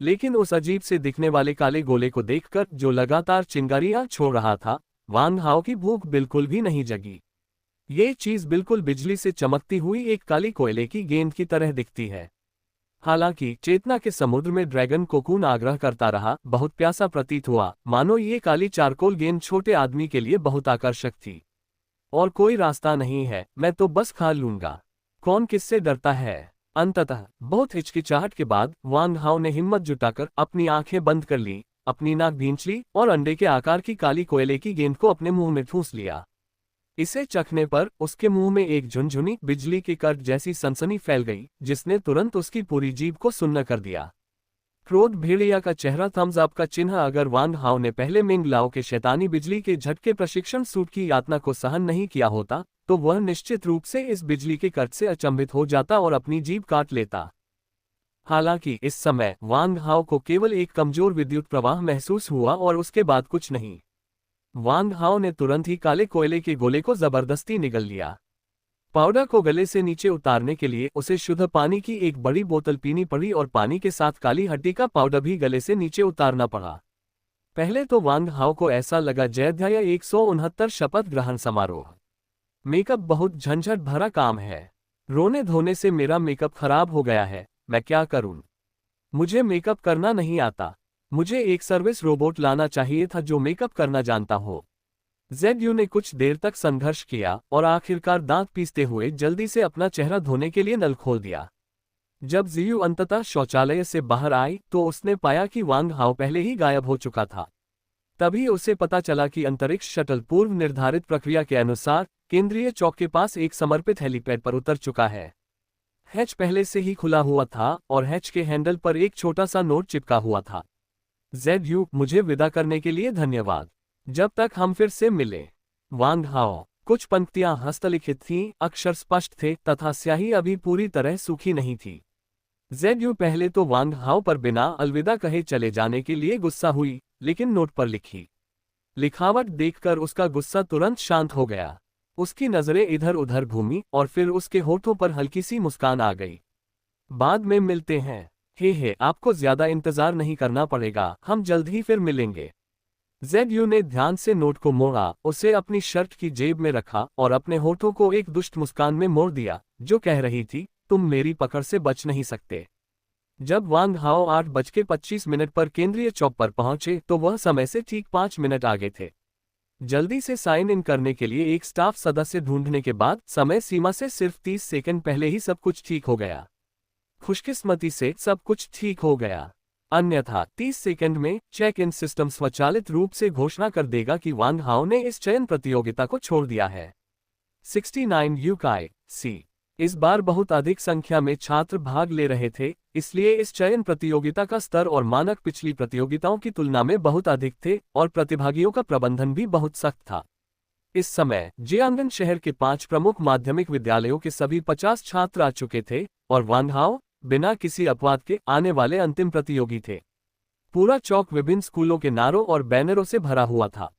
लेकिन उस अजीब से दिखने वाले काले गोले को देखकर, जो लगातार चिंगारियां छोड़ रहा था, वांग हाओ की भूख बिल्कुल भी नहीं जगी। ये चीज बिल्कुल बिजली से चमकती हुई एक काली कोयले की गेंद की तरह दिखती है। हालांकि चेतना के समुद्र में ड्रैगन कोकून आग्रह करता रहा, बहुत प्यासा प्रतीत हुआ, मानो ये काली चारकोल गेंद छोटे आदमी के लिए बहुत आकर्षक थी। और कोई रास्ता नहीं है, मैं तो बस खा लूंगा। कौन किससे डरता है? अंततः बहुत हिचकिचाहट के बाद वांग हाओ ने हिम्मत जुटाकर अपनी आंखें बंद कर ली, अपनी नाक भींच ली और अंडे के आकार की काली कोयले की गेंद को अपने मुंह में ठूंस लिया। इसे चखने पर उसके मुंह में एक झुनझुनी बिजली की करंट जैसी सनसनी फैल गई, जिसने तुरंत उसकी पूरी जीभ को सुन्न कर दिया। क्रोध भेड़िया का चेहरा थम्स अप का चिन्ह। अगर वांग हाओ ने पहले मिंग लाओ के शैतानी बिजली के झटके प्रशिक्षण सूट की यातना को सहन नहीं किया होता, तो वह निश्चित रूप से इस बिजली के कट से अचंभित हो जाता और अपनी जीभ काट लेता। हालांकि इस समय वांग हाओ को केवल एक कमजोर विद्युत प्रवाह महसूस हुआ और उसके बाद कुछ नहीं। वांग हाओ ने तुरंत ही काले कोयले के गोले को जबरदस्ती निगल लिया। पाउडर को गले से नीचे उतारने के लिए उसे शुद्ध पानी की एक बड़ी बोतल पीनी पड़ी और पानी के साथ काली हड्डी का पाउडर भी गले से नीचे उतारना पड़ा। पहले तो वांग हाओ को ऐसा लगा जयध्याय 169 शपथ ग्रहण समारोह। मेकअप बहुत झंझट भरा काम है। रोने धोने से मेरा मेकअप खराब हो गया है, मैं क्या करूं? मुझे मेकअप करना नहीं आता। मुझे एक सर्विस रोबोट लाना चाहिए था जो मेकअप करना जानता हो। जेडयू ने कुछ देर तक संघर्ष किया और आखिरकार दांत पीसते हुए जल्दी से अपना चेहरा धोने के लिए नल खोल दिया। जब जियू अंततः शौचालय से बाहर आई तो उसने पाया कि वांग हाओ पहले ही गायब हो चुका था। तभी उसे पता चला कि अंतरिक्ष शटल पूर्व निर्धारित प्रक्रिया के अनुसार केंद्रीय चौक के पास एक समर्पित हेलीपैड पर उतर चुका है। हैच पहले से ही खुला हुआ था और हैच के हैंडल पर एक छोटा सा नोट चिपका हुआ था। जेडयू, मुझे विदा करने के लिए धन्यवाद। जब तक हम फिर से मिले। वांग हाओ। कुछ पंक्तियां हस्तलिखित थीं, अक्षर स्पष्ट थे तथा स्याही अभी पूरी तरह सूखी नहीं थी। जेडयू पहले तो वांग हाओ पर बिना अलविदा कहे चले जाने के लिए गुस्सा हुई, लेकिन नोट पर लिखी लिखावट देखकर उसका गुस्सा तुरंत शांत हो गया। उसकी नजरें इधर उधर घूमी और फिर उसके होठों पर हल्की सी मुस्कान आ गई। बाद में मिलते हैं। हे, आपको ज्यादा इंतजार नहीं करना पड़ेगा, हम जल्द ही फिर मिलेंगे। जेडयू ने ध्यान से नोट को मोड़ा, उसे अपनी शर्ट की जेब में रखा और अपने होठों को एक दुष्ट मुस्कान में मोड़ दिया, जो कह रही थी, तुम मेरी पकड़ से बच नहीं सकते। जब वांग हाओ 8:25 पर केंद्रीय चौक पर पहुंचे तो वह समय से ठीक 5 मिनट आगे थे। जल्दी से साइन इन करने के लिए एक स्टाफ सदस्य ढूंढने के बाद समय सीमा से सिर्फ 30 सेकंड पहले ही सब कुछ ठीक हो गया। खुशकिस्मती से सब कुछ ठीक हो गया, अन्यथा 30 सेकंड में चेक इन सिस्टम स्वचालित रूप से घोषणा कर देगा कि वांग हाओ ने इस चयन प्रतियोगिता को छोड़ दिया है। 69 यूकाई सी। इस बार बहुत अधिक संख्या में छात्र भाग ले रहे थे, इसलिए इस चयन प्रतियोगिता का स्तर और मानक पिछली प्रतियोगिताओं की तुलना में बहुत अधिक थे और प्रतिभागियों का प्रबंधन भी बहुत सख्त था। इस समय जियांगन शहर के 5 प्रमुख माध्यमिक विद्यालयों के सभी 50 छात्र आ चुके थे और वांग हाओ बिना किसी अपवाद के आने वाले अंतिम प्रतियोगी थे। पूरा चौक विभिन्न स्कूलों के नारों और बैनरों से भरा हुआ था।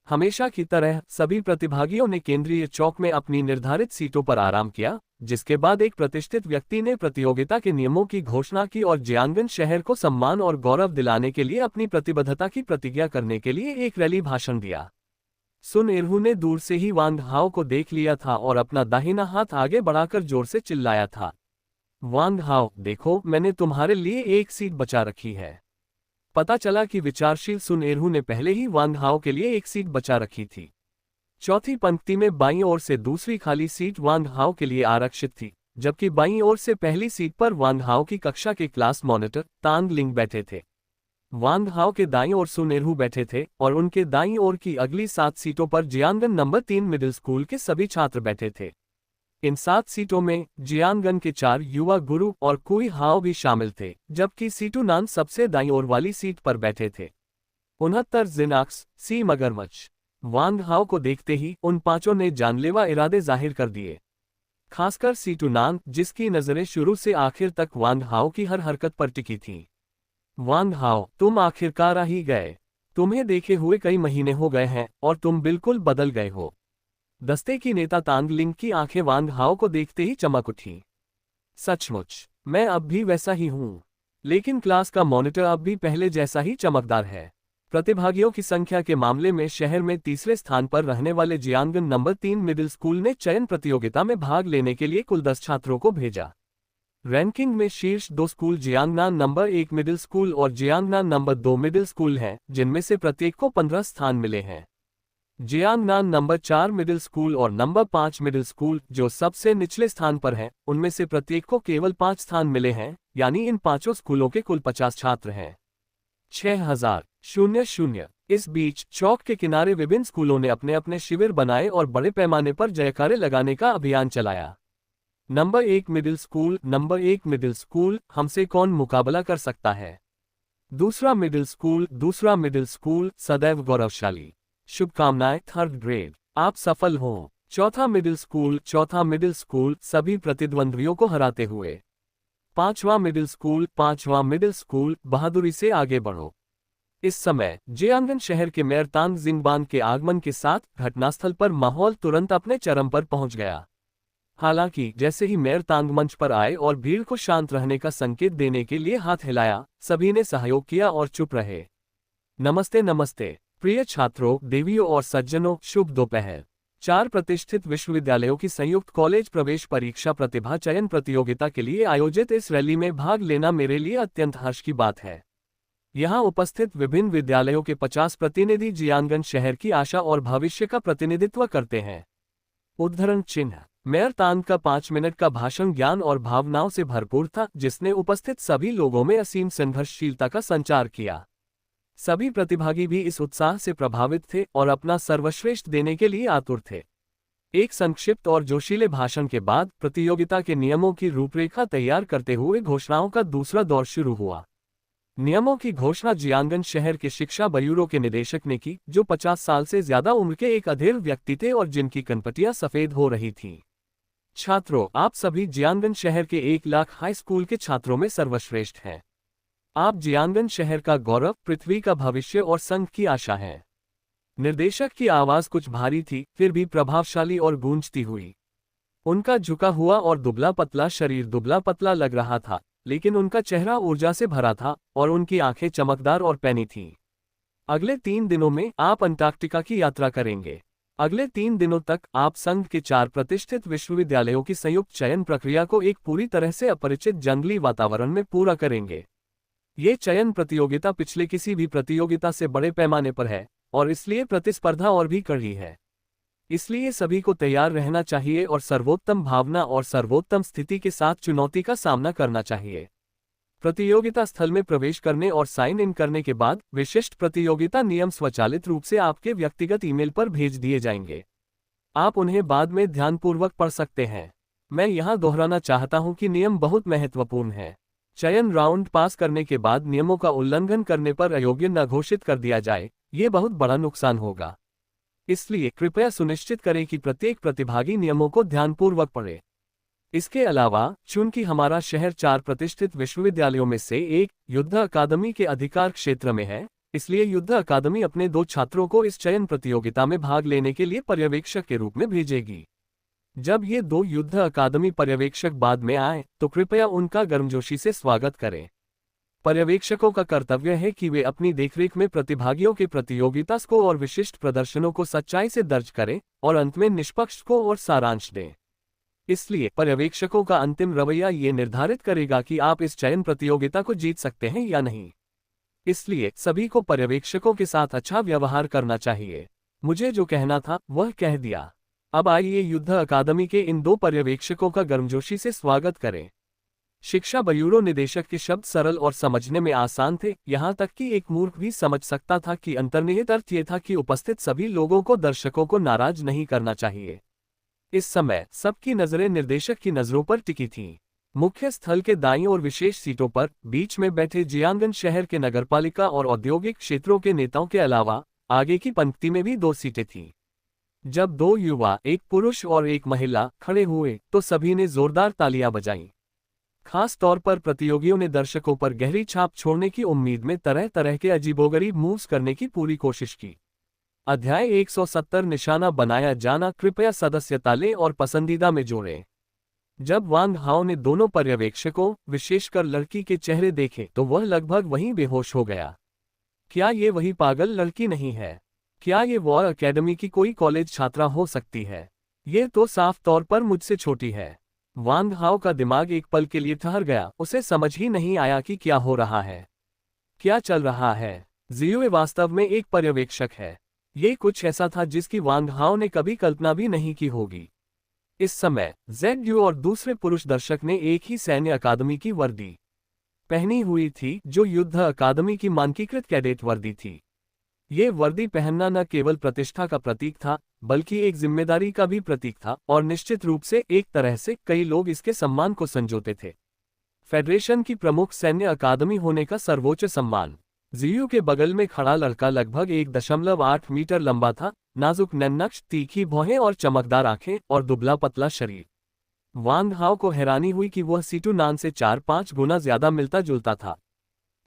हमेशा की तरह सभी प्रतिभागियों ने केंद्रीय चौक में अपनी निर्धारित सीटों पर आराम किया, जिसके बाद एक प्रतिष्ठित व्यक्ति ने प्रतियोगिता के नियमों की घोषणा की और जियांगन शहर को सम्मान और गौरव दिलाने के लिए अपनी प्रतिबद्धता की प्रतिज्ञा करने के लिए एक रैली भाषण दिया। सुन एरहू ने दूर से ही वांग हाओ को देख लिया था और अपना दाहिना हाथ आगे बढ़ाकर जोर से चिल्लाया था। वांग हाओ, देखो, मैंने तुम्हारे लिए एक सीट बचा रखी है। पता चला कि विचारशील सुन एरहू ने पहले ही वांग हाओ के लिए एक सीट बचा रखी थी। चौथी पंक्ति में बाईं ओर से दूसरी खाली सीट वांग हाओ के लिए आरक्षित थी, जबकि बाईं ओर से पहली सीट पर वांग हाओ की कक्षा के क्लास मॉनिटर तांग लिंग बैठे थे। वांग हाओ के दाईं ओर सुन एरहू बैठे थे और उनके दाईं ओर की अगली 7 सीटों पर जियांगन नंबर 3 मिडिल स्कूल के सभी छात्र बैठे थे। इन 7 सीटों में जियांगन के 4 युवा गुरु और कुई हाओ भी शामिल थे, जबकि सीटू नान सबसे दाईं ओर वाली सीट पर बैठे थे। 69 जिनाक्स सी मगरमच्छ। वांग हाओ को देखते ही उन पांचों ने जानलेवा इरादे जाहिर कर दिए। खासकर सीटू नान, जिसकी नजरें शुरू से आखिर तक वांग हाओ की हर हरकत पर टिकी थीं। वांग हाओ, तुम आखिरकार आ ही गए। तुम्हें देखे हुए कई महीने हो गए हैं और तुम बिल्कुल बदल गए हो। दस्ते की नेता तांग लिंग की आंखें वांग हाओ को देखते ही चमक उठी। सचमुच, मैं अब भी वैसा ही हूं, लेकिन क्लास का मॉनिटर अब भी पहले जैसा ही चमकदार है। प्रतिभागियों की संख्या के मामले में शहर में तीसरे स्थान पर रहने वाले जियांगन नंबर 3 मिडिल स्कूल ने चयन प्रतियोगिता में भाग लेने के लिए कुल 10 छात्रों को भेजा। रैंकिंग में शीर्ष 2 school Jiangnan number 1 middle school और जियांगनान नंबर 2 मिडिल स्कूल हैं, जिनमें से प्रत्येक को 15 स्थान मिले हैं। जियांगनान नंबर 4 मिडिल स्कूल और नंबर 5 मिडिल स्कूल, जो सबसे निचले स्थान पर हैं, उनमें से प्रत्येक को केवल 5 स्थान मिले हैं, यानी इन पांचों स्कूलों के कुल 50 छात्र हैं। 6000। इस बीच चौक के किनारे विभिन्न स्कूलों ने अपने अपने शिविर बनाए और बड़े पैमाने पर जयकारे लगाने का अभियान चलाया। Number 1 middle school, number 1 middle school, हमसे कौन मुकाबला कर सकता है? दूसरा मिडिल स्कूल, सदैव गौरवशाली। शुभकामनाएं, 3rd ग्रेड, आप सफल हों। चौथा मिडिल स्कूल, सभी प्रतिद्वंद्वियों को हराते हुए। पांचवा मिडिल स्कूल, बहादुरी से आगे बढ़ो। इस समय जियांगन शहर के मेयर तांग जिंगबान के आगमन के साथ घटनास्थल पर माहौल तुरंत अपने चरम पर पहुंच गया। हालांकि जैसे ही मेयर तांग मंच पर आए और भीड़ को शांत रहने का संकेत देने के लिए हाथ हिलाया, सभी ने सहयोग किया और चुप रहे। नमस्ते प्रिय छात्रों, देवियों और सज्जनों, शुभ दोपहर। 4 प्रतिष्ठित विश्वविद्यालयों की संयुक्त कॉलेज प्रवेश परीक्षा प्रतिभा चयन प्रतियोगिता के लिए आयोजित इस रैली में भाग लेना मेरे लिए अत्यंत हर्ष की बात है। यहाँ उपस्थित विभिन्न विद्यालयों के 50 प्रतिनिधि जियांगन शहर की आशा और भविष्य का प्रतिनिधित्व करते हैं। उद्धरण चिन्ह। मेयर तांग का 5 मिनट का भाषण ज्ञान और भावनाओं से भरपूर था, जिसने उपस्थित सभी लोगों में असीम संघर्षशीलता का संचार किया। सभी प्रतिभागी भी इस उत्साह से प्रभावित थे और अपना सर्वश्रेष्ठ देने के लिए आतुर थे। एक संक्षिप्त और जोशीले भाषण के बाद प्रतियोगिता के नियमों की रूपरेखा तैयार करते हुए घोषणाओं का दूसरा दौर शुरू हुआ। नियमों की घोषणा जियांगन शहर के शिक्षा ब्यूरो के निदेशक ने की, जो 50 साल से ज्यादा उम्र के एक अधेड़ व्यक्ति थे और जिनकी कनपटियां सफेद हो रही थीं। छात्रों, आप सभी जियांगन शहर के 1 लाख हाई स्कूल के छात्रों में सर्वश्रेष्ठ हैं। आप जियांगन शहर का गौरव, पृथ्वी का भविष्य और संघ की आशा हैं। निर्देशक की आवाज कुछ भारी थी, फिर भी प्रभावशाली और गूंजती हुई। उनका झुका हुआ और दुबला पतला शरीर दुबला पतला लग रहा था, लेकिन उनका चेहरा ऊर्जा से भरा था और उनकी आंखें चमकदार और पैनी थीं। अगले 3 दिनों में आप अंटार्कटिका की यात्रा करेंगे। अगले 3 दिनों तक आप संघ के 4 प्रतिष्ठित विश्वविद्यालयों की संयुक्त चयन प्रक्रिया को एक पूरी तरह से अपरिचित जंगली वातावरण में पूरा करेंगे। ये चयन प्रतियोगिता पिछले किसी भी प्रतियोगिता से बड़े पैमाने पर है और इसलिए प्रतिस्पर्धा और भी कड़ी है। इसलिए सभी को तैयार रहना चाहिए और सर्वोत्तम भावना और सर्वोत्तम स्थिति के साथ चुनौती का सामना करना चाहिए। प्रतियोगिता स्थल में प्रवेश करने और साइन इन करने के बाद विशिष्ट प्रतियोगिता नियम स्वचालित रूप से आपके व्यक्तिगत ईमेल पर भेज दिए जाएंगे। आप उन्हें बाद में ध्यानपूर्वक पढ़ सकते हैं। मैं यहाँ दोहराना चाहता हूँ कि नियम बहुत महत्वपूर्ण है। चयन राउंड पास करने के बाद नियमों का उल्लंघन करने पर अयोग्य न घोषित कर दिया जाए, ये बहुत बड़ा नुकसान होगा। इसलिए कृपया सुनिश्चित करें कि प्रत्येक प्रतिभागी नियमों को ध्यानपूर्वक पढ़े। इसके अलावा, चूंकि हमारा शहर 4 प्रतिष्ठित विश्वविद्यालयों में से एक युद्ध अकादमी के अधिकार क्षेत्र में है, इसलिए युद्ध अकादमी अपने 2 छात्रों को इस चयन प्रतियोगिता में भाग लेने के लिए पर्यवेक्षक के रूप में भेजेगी। जब ये 2 युद्ध अकादमी पर्यवेक्षक बाद में आए, तो कृपया उनका गर्मजोशी से स्वागत करें। पर्यवेक्षकों का कर्तव्य है कि वे अपनी देखरेख में प्रतिभागियों के प्रतियोगिता स्कोर और विशिष्ट प्रदर्शनों को सच्चाई से दर्ज करें और अंत में निष्पक्ष स्कोर और सारांश दें। इसलिए पर्यवेक्षकों का अंतिम रवैया ये निर्धारित करेगा कि आप इस चयन प्रतियोगिता को जीत सकते हैं या नहीं। इसलिए सभी को पर्यवेक्षकों के साथ अच्छा व्यवहार करना चाहिए। मुझे जो कहना था वह कह दिया। अब आइए युद्ध अकादमी के इन 2 पर्यवेक्षकों का गर्मजोशी से स्वागत करें। शिक्षा ब्यूरो निदेशक के शब्द सरल और समझने में आसान थे, यहाँ तक कि एक मूर्ख भी समझ सकता था कि अंतर्निहित अर्थ ये था कि उपस्थित सभी लोगों को दर्शकों को नाराज नहीं करना चाहिए। इस समय सबकी नजरें निर्देशक की नजरों पर टिकी थीं। मुख्य स्थल के दाईं और विशेष सीटों पर बीच में बैठे जियांगन शहर के नगरपालिका और औद्योगिक क्षेत्रों के नेताओं के अलावा आगे की पंक्ति में भी 2 सीटें थीं। जब 2 युवा, एक पुरुष और एक महिला, खड़े हुए तो सभी ने जोरदार तालियां बजाईं। खास तौर पर प्रतियोगियों ने दर्शकों पर गहरी छाप छोड़ने की उम्मीद में तरह तरह के अजीबोगरीब मूव्स करने की पूरी कोशिश की। अध्याय 170 निशाना बनाया जाना। कृपया सदस्यता लें और पसंदीदा में जोड़ें। जब वांग हाओ ने दोनों पर्यवेक्षकों, विशेषकर लड़की के चेहरे देखे तो वह लगभग वहीं बेहोश हो गया। क्या ये वही पागल लड़की नहीं है? क्या ये वॉर एकेडमी की कोई कॉलेज छात्रा हो सकती है? ये तो साफ तौर पर मुझसे छोटी है। वांग हाओ का दिमाग एक पल के लिए ठहर गया। उसे समझ ही नहीं आया कि क्या हो रहा है, क्या चल रहा है। जियुए वास्तव में एक पर्यवेक्षक है। ये कुछ ऐसा था जिसकी वांग हाओ ने कभी कल्पना भी नहीं की होगी। इस समय जेड और दूसरे पुरुष दर्शक ने एक ही सैन्य अकादमी की वर्दी पहनी हुई थी, जो युद्ध अकादमी की मानकीकृत कैडेट वर्दी थी। ये वर्दी पहनना न केवल प्रतिष्ठा का प्रतीक था, बल्कि एक जिम्मेदारी का भी प्रतीक था, और निश्चित रूप से एक तरह से कई लोग इसके सम्मान को संजोते थे। फेडरेशन की प्रमुख सैन्य अकादमी होने का सर्वोच्च सम्मान। जियू के बगल में खड़ा लड़का लगभग 1.8 मीटर लंबा था, नाजुक नैननक्श, तीखी भौहें और चमकदार आंखें और दुबला पतला शरीर। वांग हाओ को हैरानी हुई कि वह सीटू नान से 4-5 गुना ज्यादा मिलता जुलता था।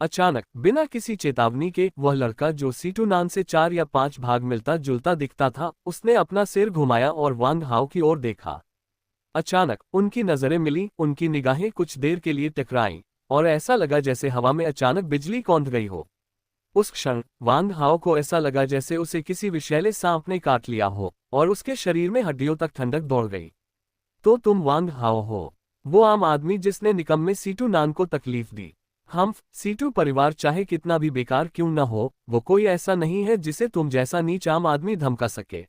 अचानक, बिना किसी चेतावनी के, वह लड़का जो सीटू नान से 4 या 5 भाग मिलता जुलता दिखता था, उसने अपना सिर घुमाया और वांग हाओ की ओर देखा। अचानक उनकी नजरें मिली, उनकी निगाहें कुछ देर के लिए टकराईं, और ऐसा लगा जैसे हवा में अचानक बिजली कौंध गई हो। उस क्षण वांग हाओ को ऐसा लगा जैसे उसे किसी विषैले सांप ने काट लिया हो, और उसके शरीर में हड्डियों तक ठंडक दौड़ गई। तो तुम वांग हाओ हो, वो आम आदमी जिसने निकम्मे सीटू नान को तकलीफ दी। हम सीटू परिवार चाहे कितना भी बेकार क्यों न हो, वो कोई ऐसा नहीं है जिसे तुम जैसा नीच आम आदमी धमका सके।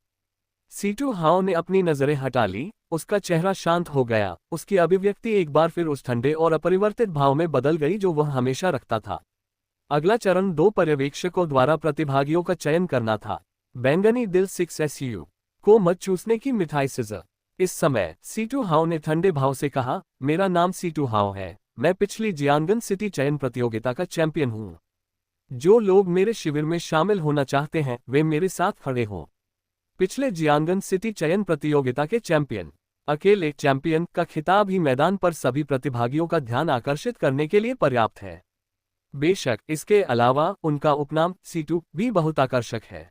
सीटू हाओ ने अपनी नजरें हटा ली, उसका चेहरा शांत हो गया, उसकी अभिव्यक्ति एक बार फिर उस ठंडे और अपरिवर्तित भाव में बदल गई जो वह हमेशा रखता था। अगला चरण 2 पर्यवेक्षकों द्वारा प्रतिभागियों का चयन करना था। बैंगनी दिल 6SU को मत चूसने की मिठाई सिजर। इस समय सीटू हाओ ने ठंडे भाव से कहा, मेरा नाम सीटू हाओ है, मैं पिछली जियांगन सिटी चयन प्रतियोगिता का चैंपियन हूँ। जो लोग मेरे शिविर में शामिल होना चाहते हैं वे मेरे साथ खड़े हों। पिछले जियांगन सिटी चयन प्रतियोगिता के चैंपियन। अकेले चैंपियन का खिताब ही मैदान पर सभी प्रतिभागियों का ध्यान आकर्षित करने के लिए पर्याप्त है। बेशक इसके अलावा उनका उपनाम सीटू भी बहुत आकर्षक है।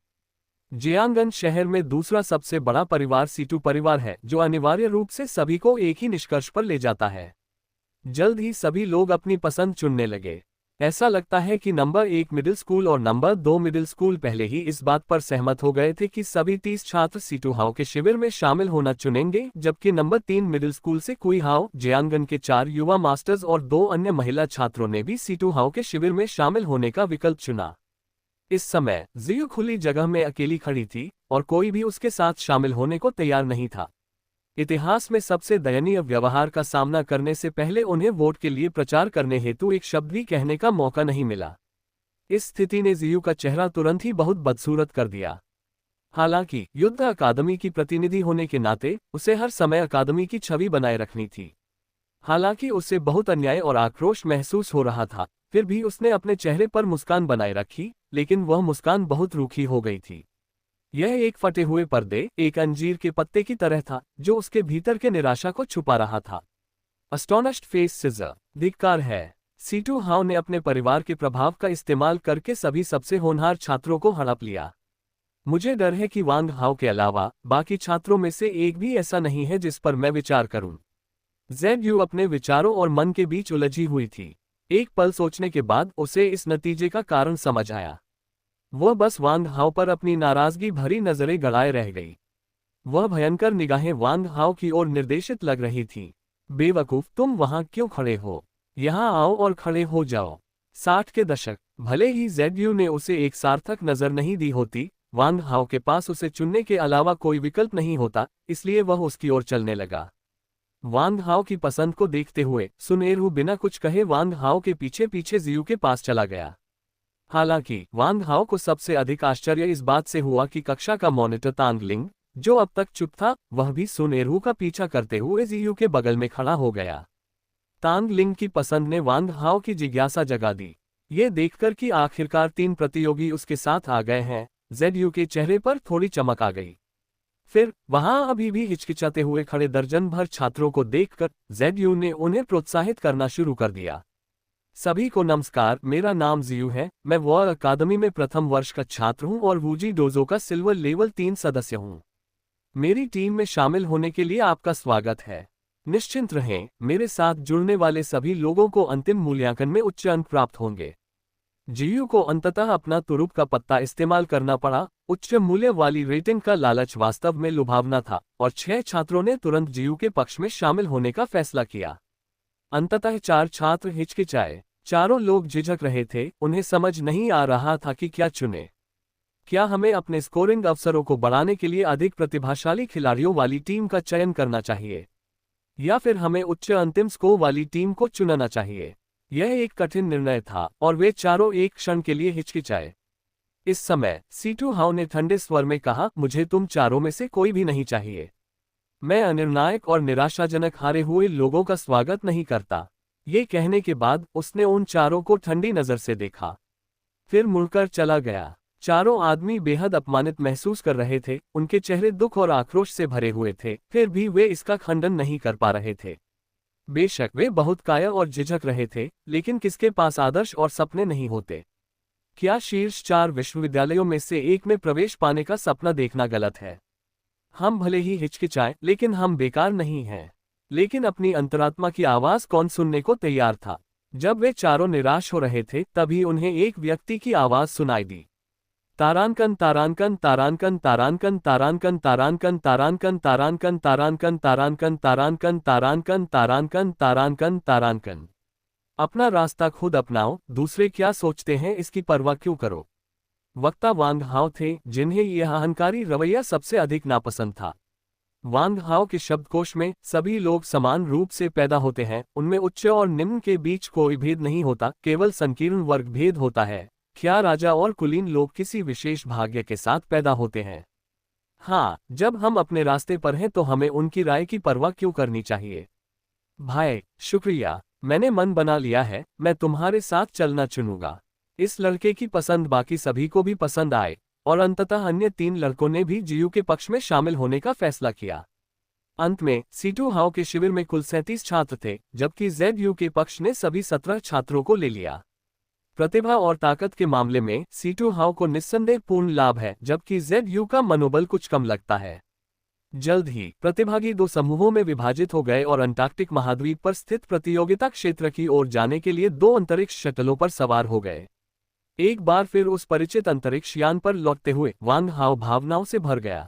जियांगन शहर में दूसरा सबसे बड़ा परिवार सीटू परिवार है, जो अनिवार्य रूप से सभी को एक ही निष्कर्ष पर ले जाता है। जल्द ही सभी लोग अपनी पसंद चुनने लगे। ऐसा लगता है कि नंबर 1 मिडिल स्कूल और नंबर 2 मिडिल स्कूल पहले ही इस बात पर सहमत हो गए थे कि सभी 30 छात्र सीटू हाओ के शिविर में शामिल होना चुनेंगे, जबकि नंबर 3 मिडिल स्कूल से कुई हाओ, जियांगन के 4 युवा मास्टर्स और 2 अन्य महिला छात्रों ने भी सीटू हाओ के शिविर में शामिल होने का विकल्प चुना। इस समय जियू खुली जगह में अकेली खड़ी थी और कोई भी उसके साथ शामिल होने को तैयार नहीं था। इतिहास में सबसे दयनीय व्यवहार का सामना करने से पहले उन्हें वोट के लिए प्रचार करने हेतु एक शब्द भी कहने का मौका नहीं मिला। इस स्थिति ने जियू का चेहरा तुरंत ही बहुत बदसूरत कर दिया। हालांकि युद्ध अकादमी की प्रतिनिधि होने के नाते उसे हर समय अकादमी की छवि बनाए रखनी थी। हालांकि उसे बहुत अन्याय और आक्रोश महसूस हो रहा था, फिर भी उसने अपने चेहरे पर मुस्कान बनाए रखी, लेकिन वह मुस्कान बहुत रूखी हो गई थी। यह एक फटे हुए पर्दे, एक अंजीर के पत्ते की तरह था, जो उसके भीतर के निराशा को छुपा रहा था। अस्टोनिश्ड फेस सिजर। धिक्कार है। सीटू हाओ ने अपने परिवार के प्रभाव का इस्तेमाल करके सभी सबसे होनहार छात्रों को हड़प लिया। मुझे डर है कि वांग हाओ के अलावा बाकी छात्रों में से एक भी ऐसा नहीं है जिस पर मैं विचार करूं। जेड यू अपने विचारों और मन के बीच उलझी हुई थी। एक पल सोचने के बाद उसे इस नतीजे का कारण समझ आया। वह बस वांग हाओ पर अपनी नाराजगी भरी नजरें गड़ाए रह गई। वह भयंकर निगाहें वांग हाओ की ओर निर्देशित लग रही थीं। बेवकूफ, तुम वहां क्यों खड़े हो? यहाँ आओ और खड़े हो जाओ। 60 के दशक। भले ही जेडयू ने उसे एक सार्थक नजर नहीं दी होती, वांग हाओ के पास उसे चुनने के अलावा कोई विकल्प नहीं होता, इसलिए वह उसकी ओर चलने लगा। वांग हाओ की पसंद को देखते हुए सुन एरहू बिना कुछ कहे वांग हाओ के पीछे पीछे जियू के पास चला गया। हालांकि वांग हाओ को सबसे अधिक आश्चर्य इस बात से हुआ कि कक्षा का मॉनिटर तांग लिंग, जो अब तक चुप था, वह भी सुन एरहू का पीछा करते हुए जियू के बगल में खड़ा हो गया। तांग लिंग की पसंद ने वांग हाओ की जिज्ञासा जगा दी। ये देखकर कि आखिरकार 3 प्रतियोगी उसके साथ आ गए हैं, जेडयू के चेहरे पर थोड़ी चमक आ गई। फिर वहां अभी भी हिचकिचाते हुए खड़े दर्जन भर छात्रों को देखकर जेडयू ने उन्हें प्रोत्साहित करना शुरू कर दिया। सभी को नमस्कार, मेरा नाम जियू है, मैं वॉर अकादमी में प्रथम वर्ष का छात्र हूं और वूजी डोजो का सिल्वर लेवल 3 सदस्य हूं। मेरी टीम में शामिल होने के लिए आपका स्वागत है। निश्चिंत रहें, मेरे साथ जुड़ने वाले सभी लोगों को अंतिम मूल्यांकन में उच्च अंक प्राप्त होंगे। जियू को अंततः अपना तुरुप का पत्ता इस्तेमाल करना पड़ा। उच्च मूल्य वाली रेटिंग का लालच वास्तव में लुभावना था और 6 छात्रों ने तुरंत जियू के पक्ष में शामिल होने का फैसला किया। अंततः 4 छात्र हिचकिचाए। चारों लोग झिझक रहे थे, उन्हें समझ नहीं आ रहा था कि क्या चुने। क्या हमें अपने स्कोरिंग अवसरों को बढ़ाने के लिए अधिक प्रतिभाशाली खिलाड़ियों वाली टीम का चयन करना चाहिए, या फिर हमें उच्च अंतिम स्कोर वाली टीम को चुनना चाहिए? यह एक कठिन निर्णय था और वे चारों एक क्षण के लिए हिचकिचाए। इस समय सीटू हाओ ने ठंडे स्वर में कहा, मुझे तुम चारों में से कोई भी नहीं चाहिए। मैं अनिर्णायक और निराशाजनक हारे हुए लोगों का स्वागत नहीं करता। ये कहने के बाद उसने उन चारों को ठंडी नजर से देखा, फिर मुड़कर चला गया। चारों आदमी बेहद अपमानित महसूस कर रहे थे, उनके चेहरे दुख और आक्रोश से भरे हुए थे, फिर भी वे इसका खंडन नहीं कर पा रहे थे। बेशक वे बहुत कायर और झिझक रहे थे, लेकिन किसके पास आदर्श और सपने नहीं होते? क्या शीर्ष 4 विश्वविद्यालयों में से एक में प्रवेश पाने का सपना देखना गलत है? हम भले ही हिचकिचाए, लेकिन हम बेकार नहीं हैं। लेकिन अपनी अंतरात्मा की आवाज कौन सुनने को तैयार था? जब वे चारों निराश हो रहे थे, तभी उन्हें एक व्यक्ति की आवाज सुनाई दी। तारांकन तारांकन तारांकन तारांकन तारांकन तारांकन तारांकन तारांकन तारांकन तारांकन तारांकन तारांकन तारांकन तारांकन तारांकन। अपना रास्ता खुद अपनाओ, दूसरे क्या सोचते हैं इसकी परवाह क्यों करो। वक्ता वांग हाओ थे, जिन्हें यह अहंकारी रवैया सबसे अधिक नापसंद था। वांग हाओ के शब्दकोश में सभी लोग समान रूप से पैदा होते हैं, उनमें उच्च और निम्न के बीच कोई भेद नहीं होता, केवल संकीर्ण वर्ग भेद होता है। क्या राजा और कुलीन लोग किसी विशेष भाग्य के साथ पैदा होते हैं? हाँ, जब हम अपने रास्ते पर हैं तो हमें उनकी राय की परवाह क्यों करनी चाहिए? भाई, शुक्रिया, मैंने मन बना लिया है, मैं तुम्हारे साथ चलना चुनूंगा। इस लड़के की पसंद बाकी सभी को भी पसंद आए और अंततः अन्य 3 लड़कों ने भी जियू के पक्ष में शामिल होने का फैसला किया। अंत में सीटू हाओ के शिविर में कुल 37 छात्र थे, जबकि जेडयू के पक्ष ने सभी 17 छात्रों को ले लिया। प्रतिभा और ताकत के मामले में सीटू हाओ को निस्संदेह पूर्ण लाभ है, जबकि जेडयू का मनोबल कुछ कम लगता है। जल्द ही प्रतिभागी 2 समूहों में विभाजित हो गए और अंटार्कटिक महाद्वीप पर स्थित प्रतियोगिता क्षेत्र की ओर जाने के लिए 2 अंतरिक्ष शटलों पर सवार हो गए। एक बार फिर उस परिचित अंतरिक्ष यान पर लौटते हुए वांग हाओ भावनाओं से भर गया।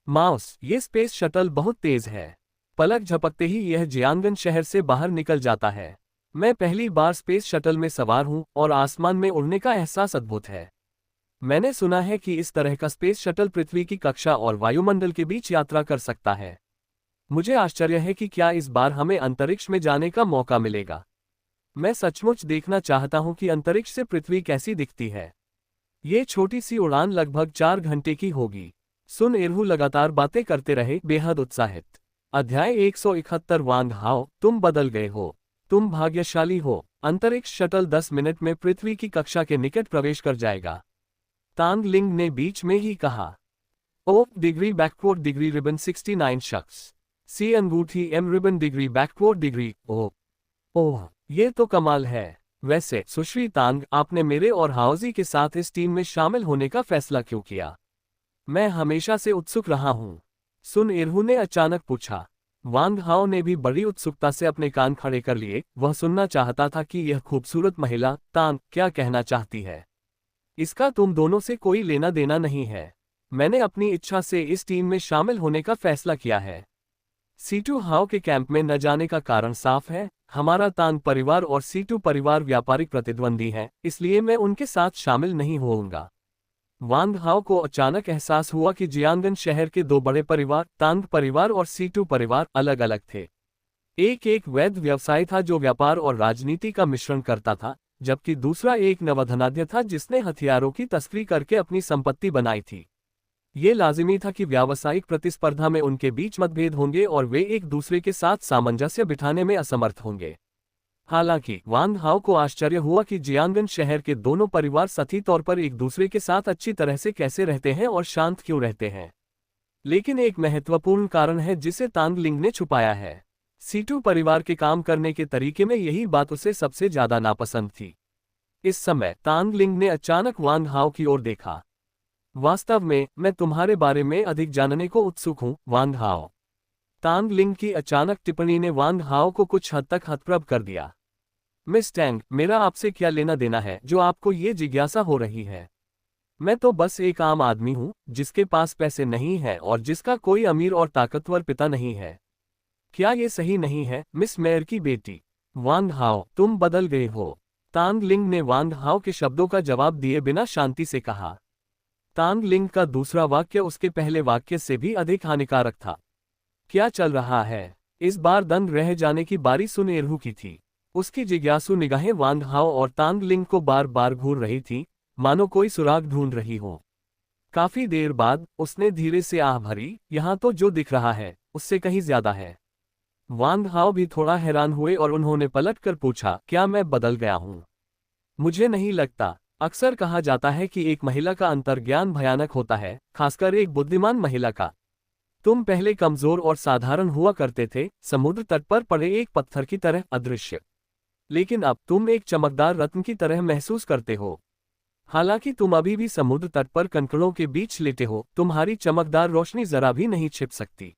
माउस, ये स्पेस शटल बहुत तेज है। पलक झपकते ही यह जियांगन शहर से बाहर निकल जाता है। मैं पहली बार स्पेस शटल में सवार हूं और आसमान में उड़ने का एहसास अद्भुत है। मैंने सुना है कि इस तरह का स्पेस शटल पृथ्वी की कक्षा और वायुमंडल के बीच यात्रा कर सकता है। मुझे आश्चर्य है कि क्या इस बार हमें अंतरिक्ष में जाने का मौका मिलेगा। मैं सचमुच देखना चाहता हूं कि अंतरिक्ष से पृथ्वी कैसी दिखती है। ये छोटी सी उड़ान लगभग 4 घंटे की होगी। सुन एरहू लगातार बातें करते रहे, बेहद उत्साहित। अध्याय 171 वांग हाओ, तुम बदल गए हो। तुम भाग्यशाली हो। अंतरिक्ष शटल 10 मिनट में पृथ्वी की कक्षा के निकट प्रवेश कर जाएगा। तांग लिंग ने बीच में ही कहा। ओ डिग्री बैकवर्ड डिग्री रिबन 69 शख्स। सी अंगूठी एम रिबन डिग्री बैकवर्ड डिग्री। ओह, ये तो कमाल है। वैसे सुश्री तांग, आपने मेरे और हाउजी के साथ इस टीम में शामिल होने का फैसला क्यों किया? मैं हमेशा से उत्सुक रहा हूं। सुन एरहू ने अचानक पूछा। वांग हाओ ने भी बड़ी उत्सुकता से अपने कान खड़े कर लिए, वह सुनना चाहता था कि यह खूबसूरत महिला तांग क्या कहना चाहती है। इसका तुम दोनों से कोई लेना देना नहीं है। मैंने अपनी इच्छा से इस टीम में शामिल होने का फैसला किया है। सीटू हाओ के कैंप में न जाने का कारण साफ है। हमारा तांग परिवार और सीटू परिवार व्यापारिक प्रतिद्वंदी हैं, इसलिए मैं उनके साथ शामिल नहीं होऊंगा। वांग हाओ को अचानक एहसास हुआ कि जियांगन शहर के दो बड़े परिवार, तांग परिवार और सीटू परिवार, अलग अलग थे। एक एक वैध व्यवसाय था जो व्यापार और राजनीति का मिश्रण करता था, जबकि दूसरा एक नवधनाढ्य था जिसने हथियारों की तस्करी करके अपनी संपत्ति बनाई थी। ये लाजिमी था कि व्यावसायिक प्रतिस्पर्धा में उनके बीच मतभेद होंगे और वे एक दूसरे के साथ सामंजस्य बिठाने में असमर्थ होंगे। हालांकि वांग हाओ को आश्चर्य हुआ कि जियांगन शहर के दोनों परिवार सही तौर पर एक दूसरे के साथ अच्छी तरह से कैसे रहते हैं और शांत क्यों रहते हैं। लेकिन एक महत्वपूर्ण कारण है जिसे तांग लिंग ने छुपाया है। सीटू परिवार के काम करने के तरीके में यही बात उसे सबसे ज्यादा नापसंद थी। इस समय तांग लिंग ने अचानक वांग हाओ की ओर देखा। वास्तव में मैं तुम्हारे बारे में अधिक जानने को उत्सुक हूं, वांग हाओ। तांग लिंग की अचानक टिप्पणी ने वांग हाओ को कुछ हद तक हतप्रभ कर दिया। मिस टैंग, मेरा आपसे क्या लेना देना है जो आपको ये जिज्ञासा हो रही है? मैं तो बस एक आम आदमी हूं जिसके पास पैसे नहीं है और जिसका कोई अमीर और ताकतवर पिता नहीं है। क्या ये सही नहीं है, मिस मेयर की बेटी? वांग हाओ, तुम बदल गए हो। तांग लिंग ने वांग हाओ के शब्दों का जवाब दिए बिना शांति से कहा। तांग लिंग का दूसरा वाक्य उसके पहले वाक्य से भी अधिक हानिकारक था। क्या चल रहा है? इस बार दंग रह जाने की बारी सुन एरहू की थी। उसकी जिज्ञासु निगाहें वांग हाओ और तांग लिंग को बार बार घूर रही थी, मानो कोई सुराग ढूंढ रही हो। काफी देर बाद उसने धीरे से आह भरी, यहाँ तो जो दिख रहा है उससे कहीं ज्यादा है। वांग हाओ भी थोड़ा हैरान हुए और उन्होंने पलटकर पूछा, क्या मैं बदल गया हूँ? मुझे नहीं लगता। अक्सर कहा जाता है कि एक महिला का अंतर्ज्ञान भयानक होता है, खासकर एक बुद्धिमान महिला का। तुम पहले कमजोर और साधारण हुआ करते थे, समुद्र तट पर पड़े एक पत्थर की तरह अदृश्य। लेकिन अब तुम एक चमकदार रत्न की तरह महसूस करते हो। हालांकि तुम अभी भी समुद्र तट पर कंकड़ों के बीच लेटे हो, तुम्हारी चमकदार रोशनी जरा भी नहीं छिप सकती।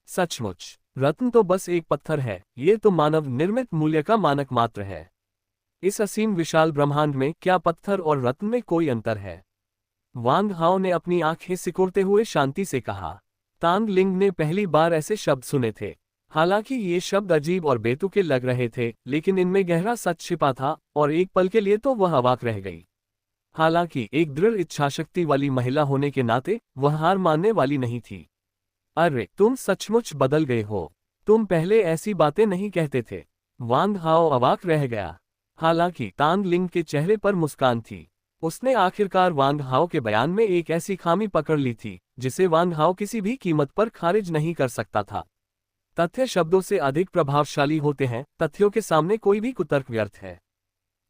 सचमुच, रत्न तो बस एक पत्थर है, ये तो मानव निर्मित मूल्य का मानक मात्र है। इस असीम विशाल ब्रह्मांड में क्या पत्थर और रत्न में कोई अंतर है? वांग हाओ ने अपनी आंखें सिकुड़ते हुए शांति से कहा। तांग लिंग ने पहली बार ऐसे शब्द सुने थे। हालांकि ये शब्द अजीब और बेतुके लग रहे थे, लेकिन इनमें गहरा सच छिपा था और एक पल के लिए तो वह अवाक रह गई। हालांकि एक दृढ़ इच्छाशक्ति वाली महिला होने के नाते वह हार मानने वाली नहीं थी। अरे, तुम सचमुच बदल गए हो। तुम पहले ऐसी बातें नहीं कहते थे। वांग हाओ अवाक रह गया। हालांकि तांग लिंग के चेहरे पर मुस्कान थी। उसने आखिरकार वांग हाओ के बयान में एक ऐसी खामी पकड़ ली थी जिसे वांग हाओ किसी भी कीमत पर खारिज नहीं कर सकता था। तथ्य शब्दों से अधिक प्रभावशाली होते हैं, तथ्यों के सामने कोई भी कुतर्क व्यर्थ है।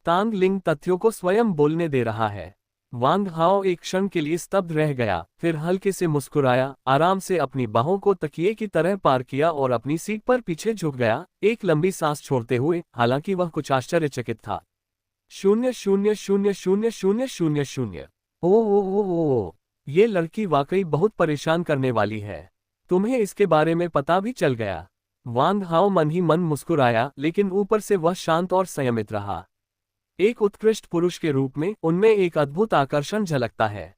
तांग लिंग तथ्यों को स्वयं बोलने दे रहा है। वांग हाओ एक क्षण के लिए स्तब्ध रह गया, फिर हल्के से मुस्कुराया, आराम से अपनी बाहों को तकिए की तरह पार किया और अपनी सीट पर पीछे झुक गया, एक लंबी सांस छोड़ते हुए। हालांकि वह कुछ आश्चर्यचकित था। 0000000। ओ, ये लड़की वाकई बहुत परेशान करने वाली है। तुम्हें इसके बारे में पता भी चल गया। वांग हाओ मन ही मन मुस्कुराया, लेकिन ऊपर से वह शांत और संयमित रहा। एक उत्कृष्ट पुरुष के रूप में उनमें एक अद्भुत आकर्षण झलकता है।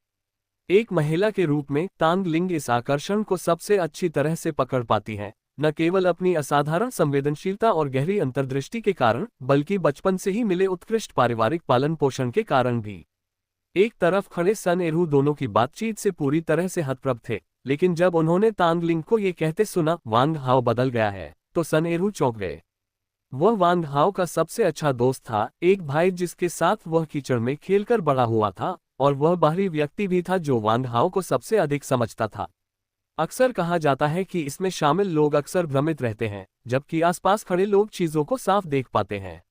एक महिला के रूप में तांग लिंग इस आकर्षण को सबसे अच्छी तरह से पकड़ पाती है, न केवल अपनी असाधारण संवेदनशीलता और गहरी अंतर्दृष्टि के कारण, बल्कि बचपन से ही मिले उत्कृष्ट पारिवारिक पालन पोषण के कारण भी। एक तरफ खड़े सन एरहू दोनों की बातचीत से पूरी तरह से हतप्रभ थे, लेकिन जब उन्होंने तांग लिंग को ये कहते सुना, वांग हाओ बदल गया है, तो सन एरहू चौंक गए। वह वांग हाओ का सबसे अच्छा दोस्त था, एक भाई जिसके साथ वह कीचड़ में खेलकर बड़ा हुआ था, और वह बाहरी व्यक्ति भी था जो वांग हाओ को सबसे अधिक समझता था। अक्सर कहा जाता है कि इसमें शामिल लोग अक्सर भ्रमित रहते हैं, जबकि आसपास खड़े लोग चीजों को साफ देख पाते हैं।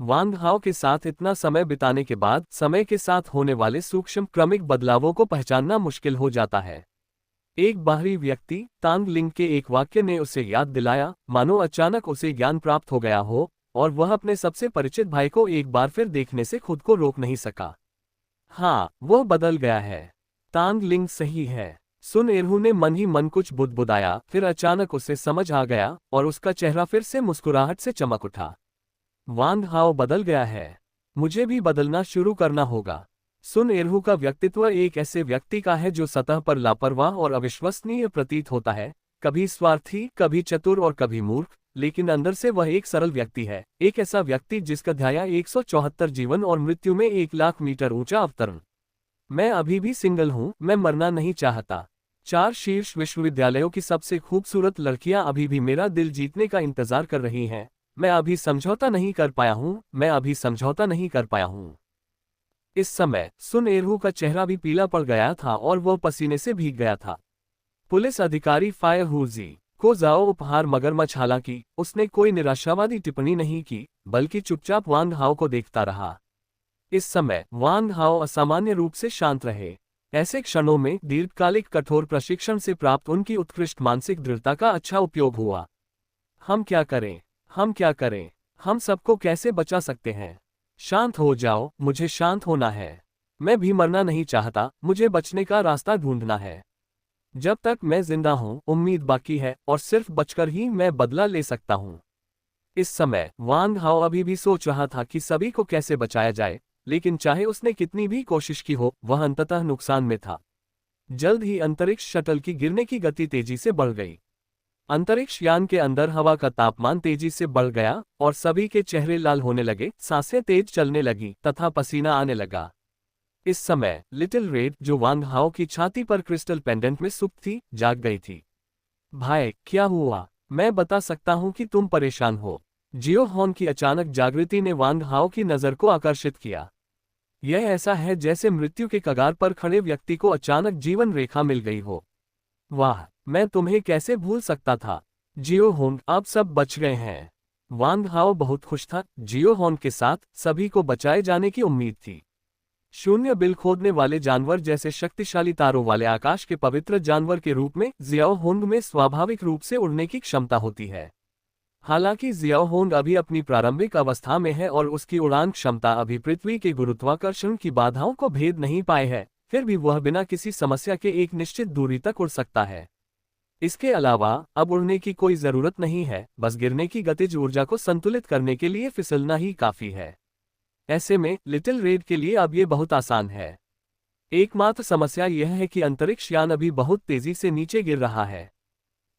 वांग हाओ के साथ इतना समय बिताने के बाद समय के साथ होने वाले सूक्ष्म क्रमिक बदलावों को पहचानना मुश्किल हो जाता है। एक बाहरी व्यक्ति, तांग लिंग के एक वाक्य ने उसे याद दिलाया, मानो अचानक उसे ज्ञान प्राप्त हो गया हो, और वह अपने सबसे परिचित भाई को एक बार फिर देखने से खुद को रोक नहीं सका। हाँ, वह बदल गया है। तांग लिंग सही है। सुन एरहू ने मन ही मन कुछ बुदबुदाया, फिर अचानक उसे समझ आ गया और उसका चेहरा फिर से मुस्कुराहट से चमक उठा। वांग हाओ बदल गया है। मुझे भी बदलना शुरू करना होगा। सुन एरहू का व्यक्तित्व एक ऐसे व्यक्ति का है जो सतह पर लापरवाह और अविश्वसनीय प्रतीत होता है, कभी स्वार्थी, कभी चतुर और कभी मूर्ख, लेकिन अंदर से वह एक सरल व्यक्ति है, एक ऐसा व्यक्ति जिसका ध्येय 174 जीवन और मृत्यु में 1 लाख मीटर ऊंचा अवतरण। मैं अभी भी सिंगल हूं, मैं मरना नहीं चाहता। 4 शीर्ष विश्वविद्यालयों की सबसे खूबसूरत लड़कियां अभी भी मेरा दिल जीतने का इंतजार कर रही हैं। मैं अभी समझौता नहीं कर पाया हूं, मैं अभी समझौता नहीं कर पाया हूं। इस समय सुन एरहू का चेहरा भी पीला पड़ गया था और वह पसीने से भीग गया था। पुलिस अधिकारी फायर हुजी को जाओ उपहार मगरमच्छ, हालांकि उसने कोई निराशावादी टिप्पणी नहीं की, बल्कि चुपचाप वांग हाओ को देखता रहा। इस समय वांग हाओ असामान्य रूप से शांत रहे। ऐसे क्षणों में दीर्घकालिक कठोर प्रशिक्षण से प्राप्त उनकी उत्कृष्ट मानसिक दृढ़ता का अच्छा उपयोग हुआ। हम क्या करें, हम क्या करें, हम सबको कैसे बचा सकते हैं? शांत हो जाओ, मुझे शांत होना है। मैं भी मरना नहीं चाहता, मुझे बचने का रास्ता ढूंढना है। जब तक मैं जिंदा हूं, उम्मीद बाकी है और सिर्फ बचकर ही मैं बदला ले सकता हूं। इस समय वांग हाओ अभी भी सोच रहा था कि सभी को कैसे बचाया जाए, लेकिन चाहे उसने कितनी भी कोशिश की हो, वह अंततः नुकसान में था। जल्द ही अंतरिक्ष शटल की गिरने की गति तेजी से बढ़ गई। अंतरिक्ष यान के अंदर हवा का तापमान तेजी से बढ़ गया और सभी के चेहरे लाल होने लगे, सांसें तेज चलने लगी तथा पसीना आने लगा। इस समय लिटिल रेड, जो वांग हाओ की छाती पर क्रिस्टल पेंडेंट में सुप्त थी, जाग गई थी। भाई, क्या हुआ? मैं बता सकता हूं कि तुम परेशान हो। जियो हॉन की अचानक जागृति ने वांग हाओ की नजर को आकर्षित किया। यह ऐसा है जैसे मृत्यु के कगार पर खड़े व्यक्ति को अचानक जीवन रेखा मिल गई हो। वाह, मैं तुम्हें कैसे भूल सकता था। जियो होंग, अब सब बच गए हैं। वांग हाओ बहुत खुश था। जियो होंग के साथ सभी को बचाए जाने की उम्मीद थी। शून्य बिल खोदने वाले जानवर जैसे शक्तिशाली तारों वाले आकाश के पवित्र जानवर के रूप में जियाओ होंग में स्वाभाविक रूप से उड़ने की क्षमता होती है। हालांकि जियाओ होंग अभी अपनी प्रारंभिक अवस्था में है और उसकी उड़ान क्षमता अभी पृथ्वी के गुरुत्वाकर्षण की बाधाओं को भेद नहीं पाए है, फिर भी वह बिना किसी समस्या के एक निश्चित दूरी तक उड़ सकता है। इसके अलावा अब उड़ने की कोई जरूरत नहीं है, बस गिरने की गतिज ऊर्जा को संतुलित करने के लिए फिसलना ही काफी है। ऐसे में लिटिल रेड के लिए अब ये बहुत आसान है। एकमात्र समस्या यह है कि अंतरिक्ष यान अभी बहुत तेजी से नीचे गिर रहा है।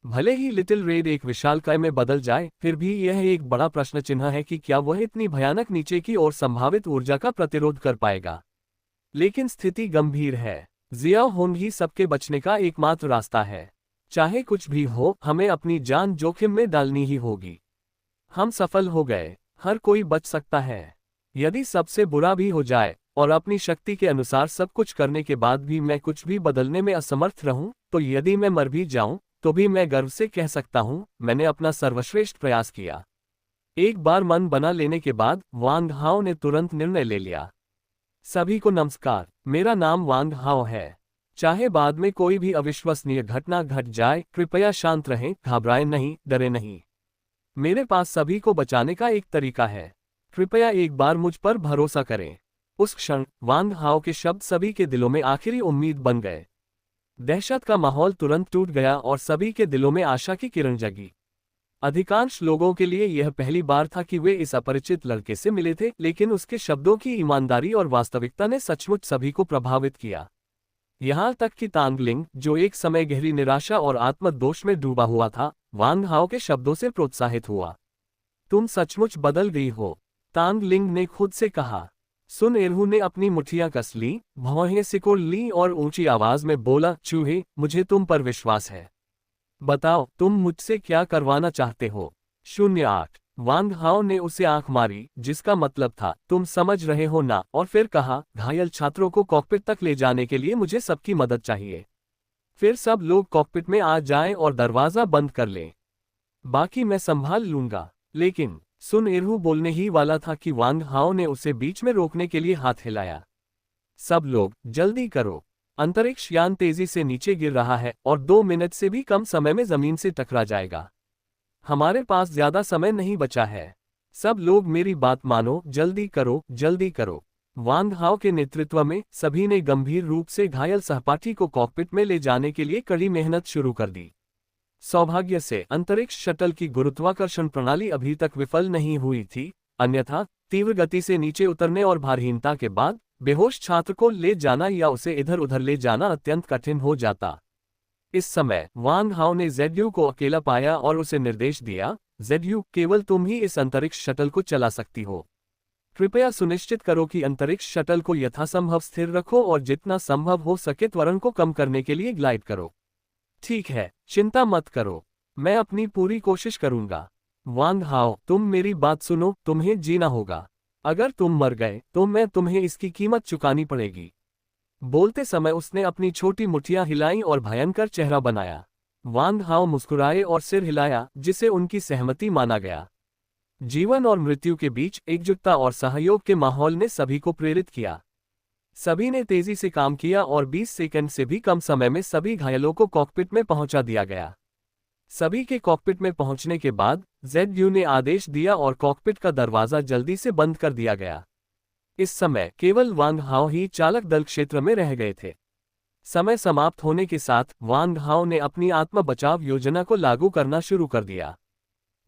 भले ही लिटिल रेड एक विशालकाय में बदल जाए, फिर भी यह एक बड़ा प्रश्न चिन्ह है कि क्या वह इतनी भयानक नीचे की ओर संभावित ऊर्जा का प्रतिरोध कर पाएगा। लेकिन स्थिति गंभीर है। जियाओ होंग ही सबके बचने का एकमात्र रास्ता है। चाहे कुछ भी हो, हमें अपनी जान जोखिम में डालनी ही होगी। हम सफल हो गए, हर कोई बच सकता है। यदि सबसे बुरा भी हो जाए और अपनी शक्ति के अनुसार सब कुछ करने के बाद भी मैं कुछ भी बदलने में असमर्थ रहूं, तो यदि मैं मर भी जाऊं, तो भी मैं गर्व से कह सकता हूं, मैंने अपना सर्वश्रेष्ठ प्रयास किया। एक बार मन बना लेने के बाद वांग हाओ ने तुरंत निर्णय ले लिया। सभी को नमस्कार, मेरा नाम वांग हाओ है। चाहे बाद में कोई भी अविश्वसनीय घटना घट जाए, कृपया शांत रहें, घबराएं नहीं, डरे नहीं। मेरे पास सभी को बचाने का एक तरीका है। कृपया एक बार मुझ पर भरोसा करें। उस क्षण वांग हाओ के शब्द सभी के दिलों में आखिरी उम्मीद बन गए। दहशत का माहौल तुरंत टूट गया और सभी के दिलों में आशा की किरण जगी। अधिकांश लोगों के लिए यह पहली बार था कि वे इस अपरिचित लड़के से मिले थे, लेकिन उसके शब्दों की ईमानदारी और वास्तविकता ने सचमुच सभी को प्रभावित किया। यहाँ तक कि तांग लिंग, जो एक समय गहरी निराशा और आत्मदोष में डूबा हुआ था, वांग हाओ के शब्दों से प्रोत्साहित हुआ। तुम सचमुच बदल गई हो, तांग लिंग ने खुद से कहा। सुन एरहू ने अपनी मुठ्ठियां कस ली, भौहें सिकोड़ ली और ऊंची आवाज में बोला, चूहे, मुझे तुम पर विश्वास है। बताओ, तुम मुझसे क्या करवाना चाहते हो? 08। वांग हाओ ने उसे आंख मारी, जिसका मतलब था, तुम समझ रहे हो ना, और फिर कहा, घायल छात्रों को कॉकपिट तक ले जाने के लिए मुझे सबकी मदद चाहिए। फिर सब लोग कॉकपिट में आ जाएं और दरवाजा बंद कर लें। बाकी मैं संभाल लूंगा। लेकिन सुन एरहू बोलने ही वाला था कि वांग हाओ ने उसे बीच में रोकने के लिए हाथ हिलाया। सब लोग, जल्दी करो, अंतरिक्ष यान तेजी से नीचे गिर रहा है और 2 मिनट से भी कम समय में जमीन से टकरा जाएगा। हमारे पास ज्यादा समय नहीं बचा है। सब लोग मेरी बात मानो, जल्दी करो, जल्दी करो। वांग हाओ के नेतृत्व में सभी ने गंभीर रूप से घायल सहपाठी को कॉकपिट में ले जाने के लिए कड़ी मेहनत शुरू कर दी। सौभाग्य से अंतरिक्ष शटल की गुरुत्वाकर्षण प्रणाली अभी तक विफल नहीं हुई थी, अन्यथा तीव्र गति से नीचे उतरने और भारहीनता के बाद बेहोश छात्र को ले जाना या उसे इधर उधर ले जाना अत्यंत कठिन हो जाता। इस समय वांग हाओ ने जेडयू को अकेला पाया और उसे निर्देश दिया, जेडयू, केवल तुम ही इस अंतरिक्ष शटल को चला सकती हो। कृपया सुनिश्चित करो कि अंतरिक्ष शटल को यथासंभव स्थिर रखो और जितना संभव हो सके त्वरण को कम करने के लिए ग्लाइड करो। ठीक है, चिंता मत करो, मैं अपनी पूरी कोशिश करूंगा। वांग हाओ, तुम मेरी बात सुनो, तुम्हें जीना होगा। अगर तुम मर गए तो मैं तुम्हें इसकी कीमत चुकानी पड़ेगी। बोलते समय उसने अपनी छोटी मुट्ठियां हिलाई और भयंकर चेहरा बनाया। वांग हाओ मुस्कुराए और सिर हिलाया, जिसे उनकी सहमति माना गया। जीवन और मृत्यु के बीच एकजुटता और सहयोग के माहौल ने सभी को प्रेरित किया। सभी ने तेजी से काम किया और 20 सेकंड से भी कम समय में सभी घायलों को कॉकपिट में पहुंचा दिया गया। सभी के कॉकपिट में पहुंचने के बाद जेडयू ने आदेश दिया और कॉकपिट का दरवाजा जल्दी से बंद कर दिया गया। इस समय केवल वांग हाओ ही चालक दल क्षेत्र में रह गए थे। समय समाप्त होने के साथ वांग हाओ ने अपनी आत्म बचाव योजना को लागू करना शुरू कर दिया।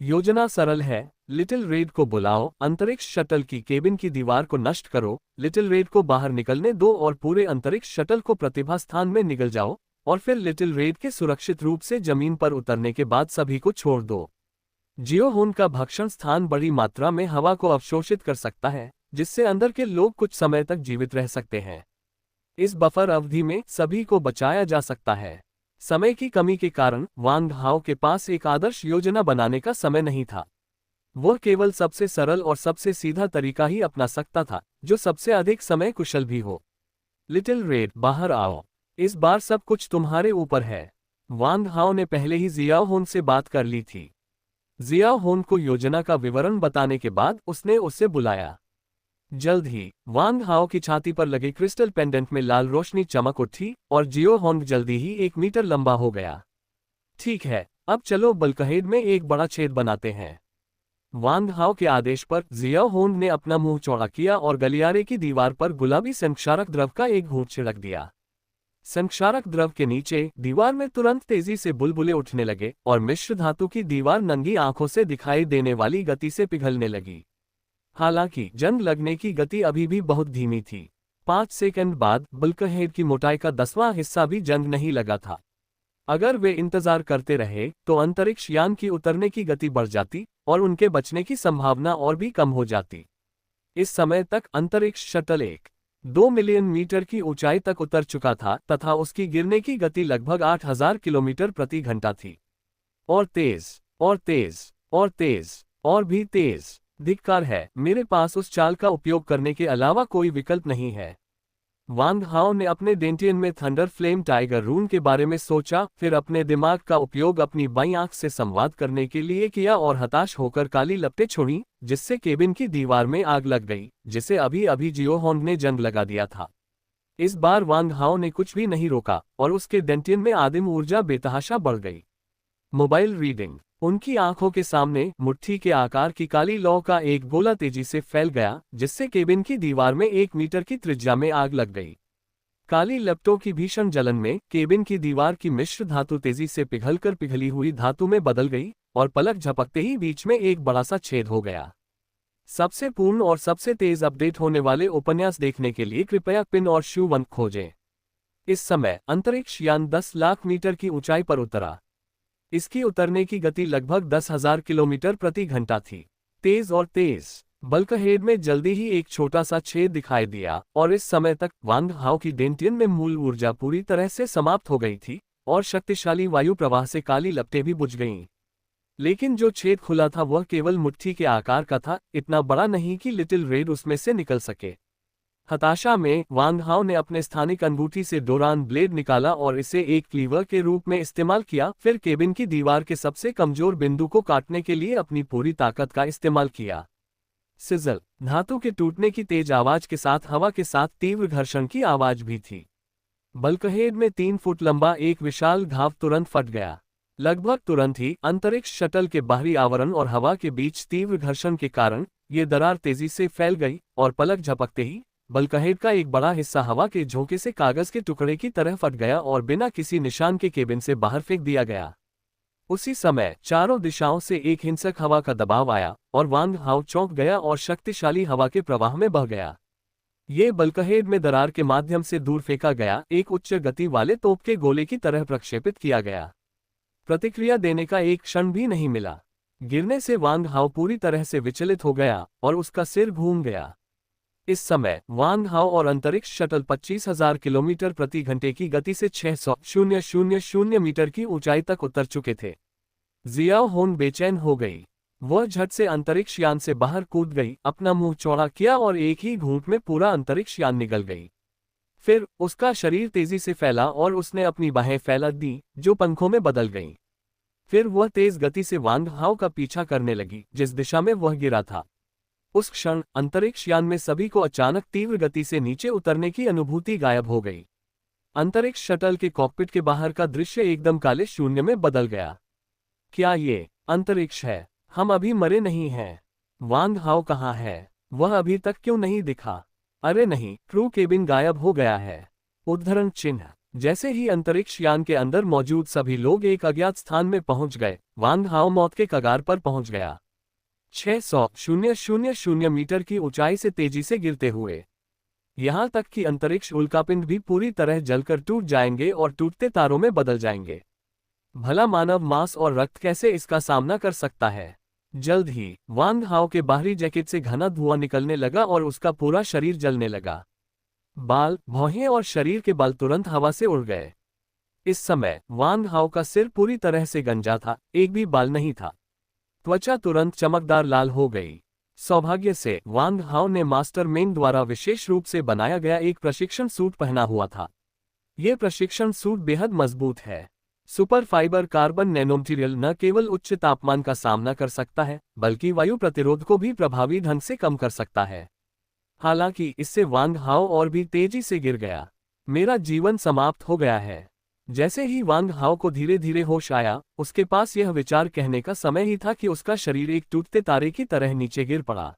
योजना सरल है, लिटिल रेड को बुलाओ, अंतरिक्ष शटल की केबिन की दीवार को नष्ट करो, लिटिल रेड को बाहर निकलने दो और पूरे अंतरिक्ष शटल को प्रतिभा स्थान में निगल जाओ, और फिर लिटिल रेड के सुरक्षित रूप से जमीन पर उतरने के बाद सभी को छोड़ दो। जियोहोन का भक्षण स्थान बड़ी मात्रा में हवा को अवशोषित कर सकता है, जिससे अंदर के लोग कुछ समय तक जीवित रह सकते हैं। इस बफर अवधि में सभी को बचाया जा सकता है। समय की कमी के कारण वांग हाओ के पास एक आदर्श योजना बनाने का समय नहीं था। वह केवल सबसे सरल और सबसे सीधा तरीका ही अपना सकता था, जो सबसे अधिक समय कुशल भी हो। लिटिल रेड, बाहर आओ, इस बार सब कुछ तुम्हारे ऊपर है। वांग हाओ ने पहले ही जियाओहोन से बात कर ली थी। जियाओहोन को योजना का विवरण बताने के बाद उसने उसे बुलाया। जल्द ही वांग हाओ की छाती पर लगे क्रिस्टल पेंडेंट में लाल रोशनी चमक उठी और जियोहोंग जल्दी ही 1 मीटर लंबा हो गया। ठीक है, अब चलो बल्कहेड में एक बड़ा छेद बनाते हैं। वांग हाओ के आदेश पर जियाओहोंग ने अपना मुंह चौड़ा किया और गलियारे की दीवार पर गुलाबी संक्षारक द्रव का एक घूंट छिड़क दिया। संक्षारक द्रव के नीचे दीवार में तुरंत तेजी से बुलबुले उठने लगे और मिश्र धातु की दीवार नंगी आंखों से दिखाई देने वाली गति से पिघलने लगी। हालांकि जंग लगने की गति अभी भी बहुत धीमी थी। 5 सेकंड बाद बल्कहेड की मोटाई का 10वां हिस्सा भी जंग नहीं लगा था। अगर वे इंतजार करते रहे तो अंतरिक्ष यान की उतरने की गति बढ़ जाती और उनके बचने की संभावना और भी कम हो जाती। इस समय तक अंतरिक्ष शटल 1.2 मिलियन मीटर की ऊंचाई तक उतर चुका था तथा उसकी गिरने की गति लगभग 8000 किलोमीटर प्रति घंटा थी। और तेज, और तेज, और तेज, और भी तेज। धिक्कार है, मेरे पास उस चाल का उपयोग करने के अलावा कोई विकल्प नहीं है। वांग हाओ ने अपने डेंटियन में थंडर फ्लेम टाइगर रून के बारे में सोचा, फिर अपने दिमाग का उपयोग अपनी बाईं आंख से संवाद करने के लिए किया और हताश होकर काली लपटें छोड़ी, जिससे केबिन की दीवार में आग लग गई, जिसे अभी अभी जियोहोंग ने जंग लगा दिया था। इस बार वांग हाओ ने कुछ भी नहीं रोका और उसके डेंटियन में आदिम ऊर्जा बेतहाशा बढ़ गई। Mobile reading. उनकी आंखों के सामने मुट्ठी के आकार की काली लौ का एक गोला तेजी से फैल गया, जिससे केबिन की दीवार में 1 मीटर की त्रिज्या में आग लग गई। काली लपटों की भीषण जलन में केबिन की दीवार की मिश्र धातु तेजी से पिघलकर पिघली हुई धातु में बदल गई और पलक झपकते ही बीच में एक बड़ा सा छेद हो गया। सबसे पूर्ण और सबसे तेज अपडेट होने वाले उपन्यास देखने के लिए कृपया पिन और शू 1 खोजें। इस समय अंतरिक्ष यान 10 लाख मीटर की ऊंचाई पर उतरा। इसकी उतरने की गति लगभग 10,000 किलोमीटर प्रति घंटा थी। तेज और तेज। बल्कहेड में जल्दी ही एक छोटा सा छेद दिखाई दिया और इस समय तक वांग हाओ की डेंटियन में मूल ऊर्जा पूरी तरह से समाप्त हो गई थी और शक्तिशाली वायु प्रवाह से काली लपटें भी बुझ गईं। लेकिन जो छेद खुला था वह केवल मुट्ठी के आकार का था, इतना बड़ा नहीं कि लिटिल रेड उसमें से निकल सके। हताशा में वांग हाओ ने अपने स्थानिक अंगूठी से डोरान ब्लेड निकाला और इसे एक क्लीवर के रूप में इस्तेमाल किया, फिर केबिन की दीवार के सबसे कमजोर बिंदु को काटने के लिए अपनी पूरी ताकत का इस्तेमाल किया। सिजल। धातु के टूटने की तेज आवाज के साथ हवा के साथ तीव्र घर्षण की आवाज भी थी। बल्कहेड में 3 फुट लंबा एक विशाल घाव तुरंत फट गया। लगभग तुरंत ही अंतरिक्ष शटल के बाहरी आवरण और हवा के बीच तीव्र घर्षण के कारण ये दरार तेजी से फैल गई और पलक झपकते ही बल्कहेड का एक बड़ा हिस्सा हवा के झोंके से कागज के टुकड़े की तरह फट गया और बिना किसी निशान के केबिन से बाहर फेंक दिया गया। उसी समय चारों दिशाओं से एक हिंसक हवा का दबाव आया और वांग हाउ चौंक गया और शक्तिशाली हवा के प्रवाह में बह गया। ये बल्कहेड में दरार के माध्यम से दूर फेंका गया एक उच्च गति वाले तोप के गोले की तरह प्रक्षेपित किया गया। प्रतिक्रिया देने का एक क्षण भी नहीं मिला। गिरने से वांग हाउ पूरी तरह से विचलित हो गया और उसका सिर घूम गया। इस समय वांग हाउ और अंतरिक्ष शटल 25,000 किलोमीटर प्रति घंटे की गति से 600,000 मीटर की ऊंचाई तक उतर चुके थे। जियाओ होन बेचैन हो गई। वह झट से अंतरिक्ष यान से बाहर कूद गई, अपना मुंह चौड़ा किया और एक ही घूंट में पूरा अंतरिक्ष यान निगल गई। फिर उसका शरीर तेजी से फैला और उसने अपनी बाहें फैला दी, जो पंखों में बदल गईं। फिर वह तेज गति से वांग हाउ का पीछा करने लगी, जिस दिशा में वह गिरा था। उस क्षण अंतरिक्ष यान में सभी को अचानक तीव्र गति से नीचे उतरने की अनुभूति गायब हो गई। अंतरिक्ष शटल के कॉकपिट के बाहर का दृश्य एकदम काले शून्य में बदल गया। क्या ये अंतरिक्ष है? हम अभी मरे नहीं हैं। वांग हाउ कहाँ है? वह अभी तक क्यों नहीं दिखा? अरे नहीं, क्रू केबिन गायब हो गया है। उद्धरण चिन्ह। जैसे ही अंतरिक्ष यान के अंदर मौजूद सभी लोग एक अज्ञात स्थान में पहुंच गए, वांग हाउ मौत के कगार पर पहुंच गया। 600,000 मीटर की ऊंचाई से तेजी से गिरते हुए, यहां तक कि अंतरिक्ष उल्कापिंड भी पूरी तरह जलकर टूट जाएंगे और टूटते तारों में बदल जाएंगे। भला मानव मांस और रक्त कैसे इसका सामना कर सकता है? जल्द ही वांग हाउ के बाहरी जैकेट से घना धुआं निकलने लगा और उसका पूरा शरीर जलने लगा। बाल, भौहें और शरीर के बाल तुरंत हवा से उड़ गए। इस समय वांग हाउ का सिर पूरी तरह से गंजा था, एक भी बाल नहीं था। त्वचा तुरंत चमकदार लाल हो गई। सौभाग्य से वांग हाउ ने मास्टर मेंग द्वारा विशेष रूप से बनाया गया एक प्रशिक्षण सूट पहना हुआ था। यह प्रशिक्षण सूट बेहद मजबूत है। सुपर फाइबर कार्बन नैनोमटीरियल न केवल उच्च तापमान का सामना कर सकता है, बल्कि वायु प्रतिरोध को भी प्रभावी ढंग से कम कर सकता है। हालांकि इससे वांग हाउ और भी तेजी से गिर गया। मेरा जीवन समाप्त हो गया है। जैसे ही वांग हाउ को धीरे धीरे होश आया, उसके पास यह विचार कहने का समय ही था कि उसका शरीर एक टूटते तारे की तरह नीचे गिर पड़ा।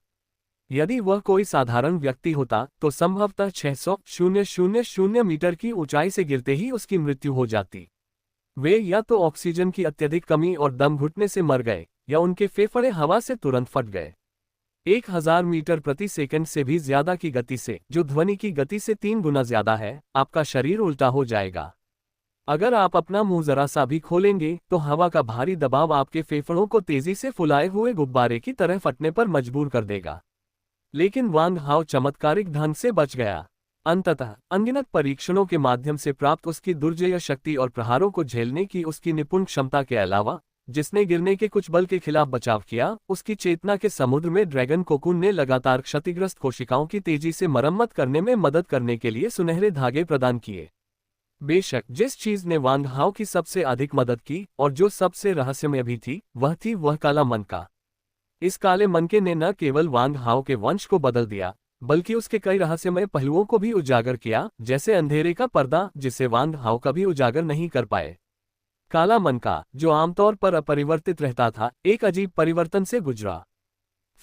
यदि वह कोई साधारण व्यक्ति होता तो संभवतः 600,000 मीटर की ऊंचाई से गिरते ही उसकी मृत्यु हो जाती। वे या तो ऑक्सीजन की अत्यधिक कमी और दम घुटने से मर गए, या उनके फेफड़े हवा से तुरंत फट गए। 1000 मीटर प्रति सेकंड से भी ज्यादा की गति से, जो ध्वनि की गति से 3 गुना ज्यादा है, आपका शरीर उल्टा हो जाएगा। अगर आप अपना मुंह जरा सा भी खोलेंगे तो हवा का भारी दबाव आपके फेफड़ों को तेजी से फुलाए हुए गुब्बारे की तरह फटने पर मजबूर कर देगा। लेकिन वांग हाउ चमत्कारिक ढंग से बच गया। अंततः अनगिनत परीक्षणों के माध्यम से प्राप्त उसकी दुर्जेय शक्ति और प्रहारों को झेलने की उसकी निपुण क्षमता के अलावा, जिसने गिरने के कुछ बल के खिलाफ बचाव किया, उसकी चेतना के समुद्र में ड्रैगन कोकून ने लगातार क्षतिग्रस्त कोशिकाओं की तेजी से मरम्मत करने में मदद करने के लिए सुनहरे धागे प्रदान किए। बेशक जिस चीज ने वांग हाउ की सबसे अधिक मदद की और जो सबसे रहस्यमय भी थी, वह काला मनका। इस काले मनके ने न केवल वांग हाउ के वंश को बदल दिया, बल्कि उसके कई रहस्यमय पहलुओं को भी उजागर किया, जैसे अंधेरे का पर्दा, जिसे वांग हाउ कभी उजागर नहीं कर पाए। काला मनका, जो आमतौर पर अपरिवर्तित रहता था, एक अजीब परिवर्तन से गुजरा।